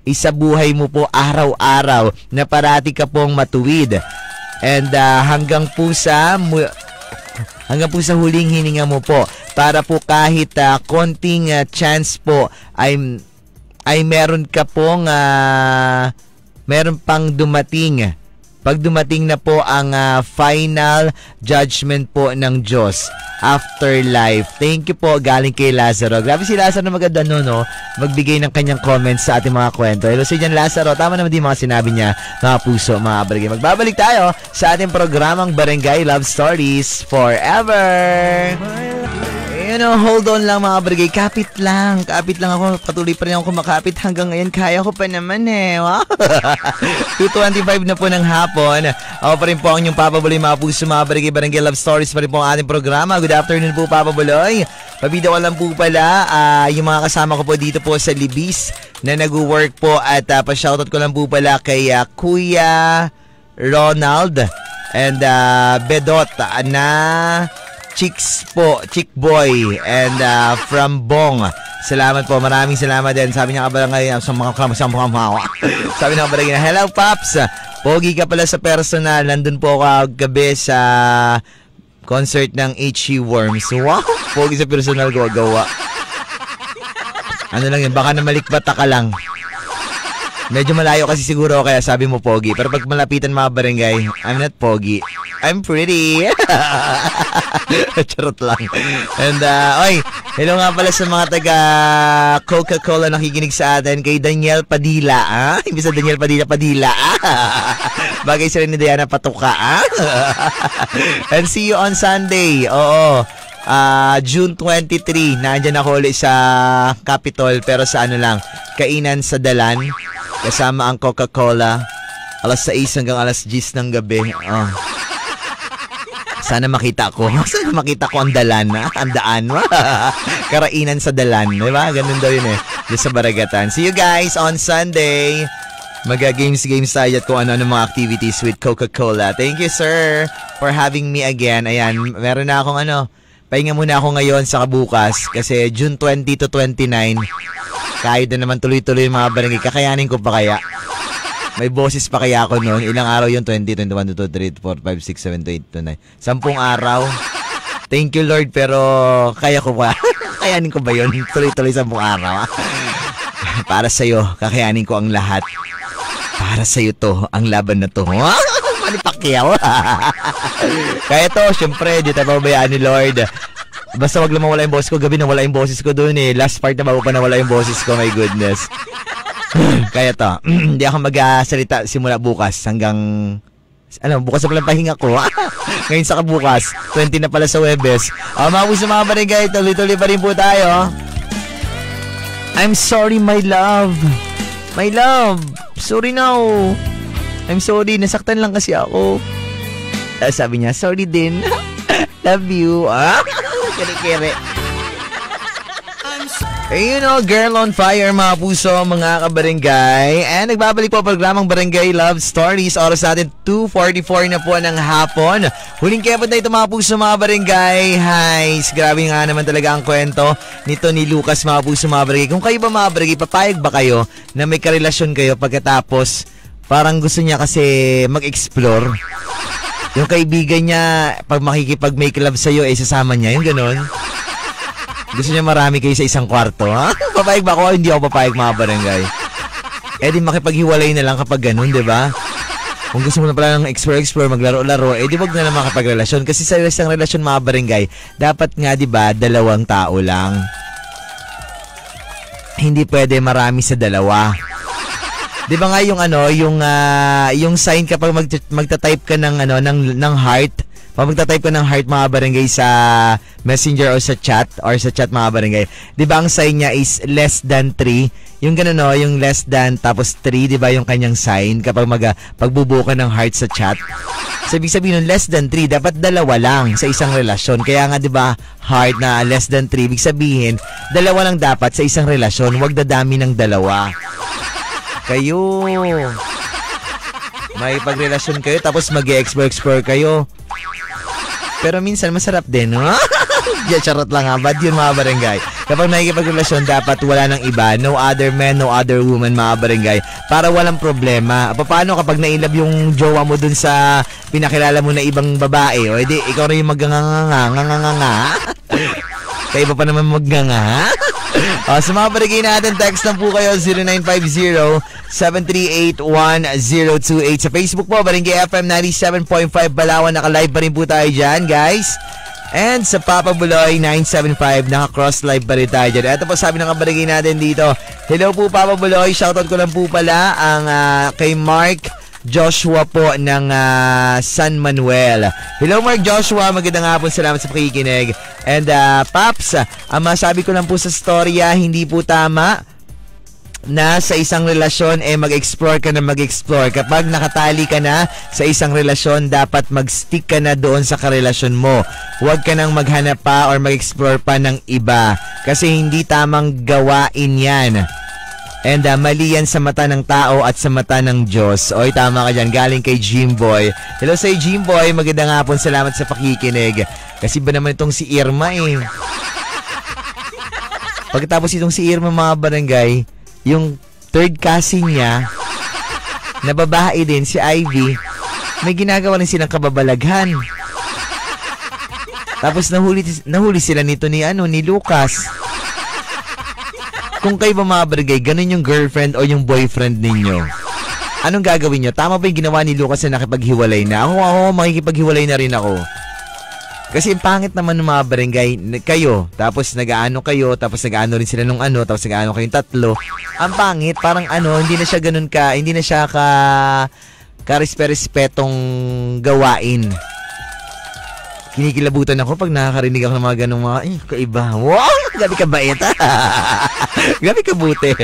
isabuhay mo po araw-araw na parati ka pong matuwid. And hanggang po sa huling hininga mo po para po kahit konting chance po ay meron ka pong meron pang dumating. Pag dumating na po ang final judgment po ng Diyos, afterlife. Thank you po, galing kay Lazaro. Grabe si Lazaro na maganda no? Magbigay ng kanyang comments sa ating mga kwento. Hello sa dyan, Lazaro. Tama naman din mga sinabi niya, mga puso, mga barangay. Magbabalik tayo sa ating programang Barangay Love Stories Forever. Hold on lang mga barangay. Kapit lang ako. Patuloy pa rin ako kumakapit hanggang ngayon. Kaya ko pa naman Wow. 2:25 na po ng hapon. Ako pa rin po ang inyong Papa Buloy, mga puso, mga barangay Love Stories pa rin po ang ating programa. Good afternoon po, Papa Buloy. Pabida ko lang po pala yung mga kasama ko po dito po sa Libis na nag-work po at pa-shoutout ko lang po pala kay Kuya Ronald and Bedot na Chicks po, Chick Boy and from Bong. Salamat po, maraming salamat din. Sabi niya kabarangay sa mga sabi niya kabarangay na, hello Paps, pogi ka pala sa personal. Nandun po ako gabi sa concert ng H.E. Worms. Wow, pogi sa personal gawa. Ano lang yun, baka na malikbata ka lang. Medyo malayo kasi siguro kaya sabi mo pogi. Pero pag malapitan mga barangay, I'm not pogi, I'm pretty. Charot lang. And hello nga pala sa mga taga Coca-Cola nakikinig sa atin. Kay Daniel Padilla, Imbis na Daniel Padilla, bagay sila ni Diana Patuka, And see you on Sunday. Oo. June 23, nandyan ako ulit sa Capitol, pero sa ano lang, kainan sa Dalan, kasama ang Coca-Cola, alas 6 hanggang alas 10 ng gabi. Sana makita ko ang Dalan, ang daan. Karainan sa Dalan, diba? Ganun daw yun Dito sa Baragatan. See you guys on Sunday. Games tayo at kung ano-ano mga activities with Coca-Cola. Thank you, sir, for having me again. Ayan, meron na akong pahinga muna ako ngayon sa bukas kasi June 20 to 29, kahit na naman tuloy-tuloy mga barangay. Kakayanin ko pa kaya? May boses pa kaya ako noon? Ilang araw yun? 20, 21, 22, 23, 4, 5, 6, 7, 8, 9. 10 araw. Thank you Lord, pero kaya ko ba? Kakayanin ko ba yun? Tuloy-tuloy 10 araw. Para sa'yo, kakayanin ko ang lahat. Para sa'yo to, ang laban na to. Manny Pacquiao. Kaya to, syempre, di tayo pabayaan ni Lord. Basta wag lang mawala yung boses ko. Gabi na wala yung boses ko doon Last part na bago pa nawala yung boses ko. My goodness. Kaya to, hindi ako magsalita simula bukas hanggang bukas na pala pahinga ko. Ngayon sa kabukas, 20 na pala sa Webes. Mga puso mga barangay, tuloy-tuloy pa rin po tayo. I'm sorry, my love. My love, sorry now. I'm sorry, nasaktan lang kasi ako. Sabi niya, sorry din. Love you. Kere-kere. Girl on fire mga puso, mga kabarangay. And nagbabalik po programang Barangay Love Stories. Oras natin 2:44 na po ng hapon. Huling kepot na ito mga puso, mga barangay. Hi, grabe nga naman talaga ang kwento nito ni Lucas mga puso, mga barangay. Kung kayo ba mga barangay, papayag ba kayo na may karelasyon kayo pagkatapos parang gusto niya kasi mag-explore? Yung kaibigan niya, pag makikipag-make love sa'yo, sasama niya. Yung ganon. Gusto niya marami kayo sa isang kwarto, ha? Papayag ba ako? Hindi ako papayag, mga barangay. Di makipaghiwalay na lang kapag ganun, di ba? Kung gusto mo na pala ng explore, maglaro-laro, di wag na naman makipagrelasyon. Kasi sa isang relasyon, mga barangay, dapat nga, di ba, 2 tao lang. Hindi pwede marami sa 2. Di ba nga yung sign kapag magta-type ka ng heart, pag magta-type ka ng heart, mga barangay, sa messenger or sa chat mga barangay, di ba ang sign niya is less than 3? Yung gano'n, yung less than tapos 3, di ba yung kanyang sign kapag pagbubuo ka ng heart sa chat? So, ibig sabihin nun, less than 3, dapat 2 lang sa isang relasyon. Kaya nga, di ba, heart na less than 3, ibig sabihin, 2 lang dapat sa isang relasyon, huwag dadami ng 2. Kayo, may pagrelasyon kayo tapos mag-explore kayo. Pero minsan masarap din, no? Charot lang ha, bad yun mga barangay. Kapag nakikipagrelasyon, dapat wala ng iba. No other man, no other woman, mga barangay. Para walang problema. Paano kapag nailab yung jowa mo dun sa pinakilala mo na ibang babae? O edi, ikaw rin yung magnganga. Kaya iba pa naman magnganga. Sa mga barangay natin, text lang po kayo 0950-738-1028. Sa Facebook po, Barangay FM 97.5 Balawan. Naka-live pa rin po tayo dyan, guys. And sa Papa Buloy 975, naka-cross live pa rin tayo dyan. Ito po sabi ng kabarangay natin dito. Hello po Papa Buloy, shoutout ko lang po pala ang kay Mark Joshua po ng San Manuel. Hello Mark Joshua, magandang hapon, salamat sa pakikinig. And Paps, ang masabi ko lang po sa storya, hindi po tama na sa isang relasyon mag-explore ka na mag-explore. Kapag nakatali ka na sa isang relasyon, dapat mag-stick ka na doon sa karelasyon mo. Huwag ka nang maghanap pa or mag-explore pa ng iba. Kasi hindi tamang gawain yan. And mali yan sa mata ng tao at sa mata ng Diyos. Oy, tama ka dyan. Galing kay Jimboy. Hello sa Jimboy. Magandang hapon. Salamat sa pakikinig. Kasi ba naman itong si Irma Pagkatapos itong si Irma, mga barangay, yung third cousin niya, na babae din, si Ivy, may ginagawa rin silang kababalaghan. Tapos nahuli sila nito ni Lucas. Kung kayo ba mga barangay, ganun yung girlfriend o yung boyfriend ninyo, anong gagawin nyo? Tama ba yung ginawa ni Lucas na nakipaghiwalay na? Ako, makikipaghiwalay na rin ako. Kasi yung pangit naman ng mga barangay, kayo, tapos nag-aano kayo, tapos nag-aano rin sila nung tapos nag-aano kayong 3. Ang pangit, parang hindi na siya ganun hindi na siya ka-respe-respetong gawain. Kinikilabutan ako pag nakakarinig ako ng mga ganung mga, kaiba. Wow! Gabi ka bait. Gabi ka buti.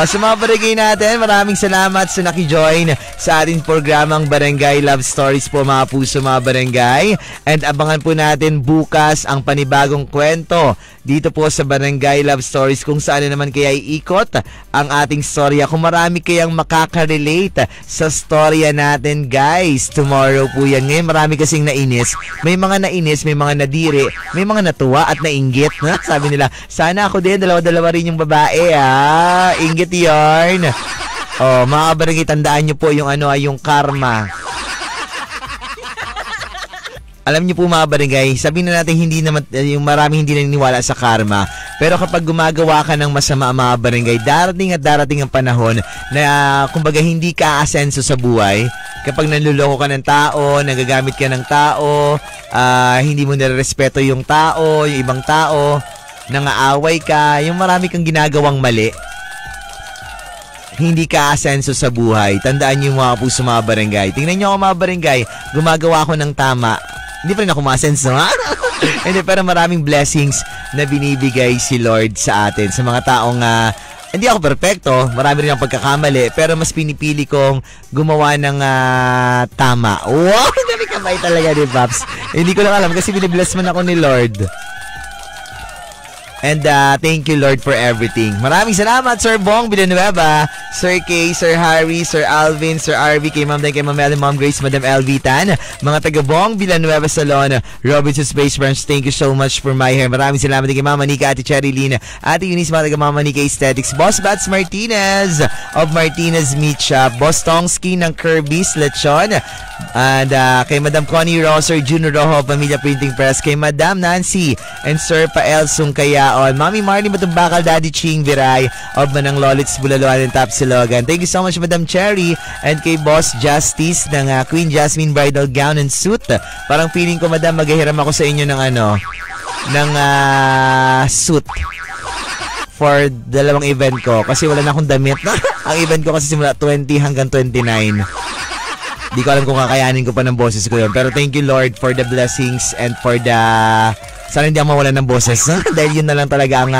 Sa mga barangay natin, maraming salamat sa nakijoin sa ating programang Barangay Love Stories po, mga puso, mga barangay. And abangan po natin bukas ang panibagong kwento dito po sa Barangay Love Stories, kung saan naman kaya iikot ang ating storya. Kung marami kayang makaka-relate sa storya natin, guys. Tomorrow po yan. Ngayon marami kasing nainis. May mga nainis, may mga nadiri, may mga natuwa at nainggit. Sabi nila, sana ako din, dalawa-dalawa rin yung babae. Inggit yarn. Mga barangay, tandaan nyo po yung yung karma. Alam niyo po mga barangay, sabihin na natin hindi naman, yung marami hindi naniniwala sa karma. Pero kapag gumagawa ka ng masama, mga barangay, darating ang panahon na kumbaga hindi ka aasenso sa buhay. Kapag nanluloko ka ng tao, nagagamit ka ng tao, hindi mo nirerespeto yung tao, yung ibang tao, nangaaway ka, yung marami kang ginagawang mali. hindi ka asenso sa buhay. Tandaan niyo mga puso mga barangay. Tingnan niyo ako mga barangay, gumagawa ako ng tama. Hindi pa rin ako ma-asenso, ha? Hindi, pero maraming blessings na binibigay si Lord sa atin. Sa mga taong hindi ako perfecto, marami rin ang pagkakamali, pero mas pinipili kong gumawa ng tama. Wow, dami kamay talaga ni Paps. Hindi ko lang alam kasi binibless man ako ni Lord. And thank you Lord for everything. Maraming salamat Sir Bong Villanueva, Sir Kay, Sir Harry, Sir Alvin, Sir RV, kay Ma'am Dan, kay Ma'am Ellen, Ma'am Grace, Madam LV Tan, mga taga Bong Villanueva Salon, Robinson's Space Branch, thank you so much for my hair. Maraming salamat din kay Mama Nika, Ate Cherry Lynn, Ate Eunice, mga taga Mama Nika Aesthetics, Boss Bats Martinez of Martinez Meat Shop, Boss Tongski ng Kirby's Lechon, and kay Madam Connie Rosser, Junior Rojo, Pamilya Printing Press, kay Madam Nancy and Sir Pael Sungkaya, Mami Marnie Matumbakal, Daddy Ching Viray of Manang Lolits Bulaluan and Tapsilogan. Thank you so much Madam Cherry and kay Boss Justice ng Queen Jasmine Bridal Gown and Suit. Parang feeling ko Madam maghihiram ako sa inyo ng suit for dalawang event ko kasi wala na akong damit. Ang event ko kasi simula 20 hanggang 29. Di ko alam kung kakayanin ko pa ng boses ko yun. Pero thank you Lord for the blessings and for the... Sana hindi ako mawalan ng boses. Dahil yun na lang talaga ang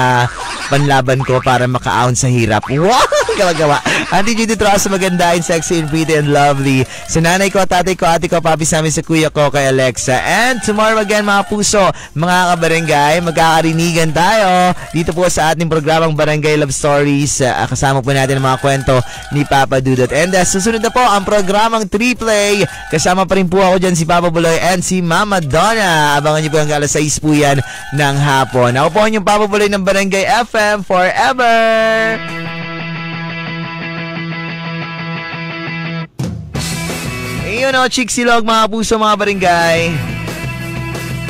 panlaban ko para maka-out sa hirap. Wow! Gawa-gawa. Auntie Judy Troas, maganda and sexy and pretty and lovely. Sa nanay ko, tatay ko, ate ko, papi sa amin, sa kuya ko, kay Alexa. And tomorrow again mga puso, mga kabarangay, magkakarinigan tayo dito po sa ating programang Barangay Love Stories. Kasama po natin ang mga kwento ni Papa Dudut. And susunod na po ang programang 3Play. Kasama pa rin po ako dyan si Papa Buloy and si Mama Donna. Abangan niyo po hanggang alas 6 po yan ng hapon. Ako po yung Papa Buloy ng Barangay FM forever! Ayun o, Chicsilog mga puso mga barangay.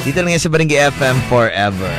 Dito lang yan sa Barangay FM forever.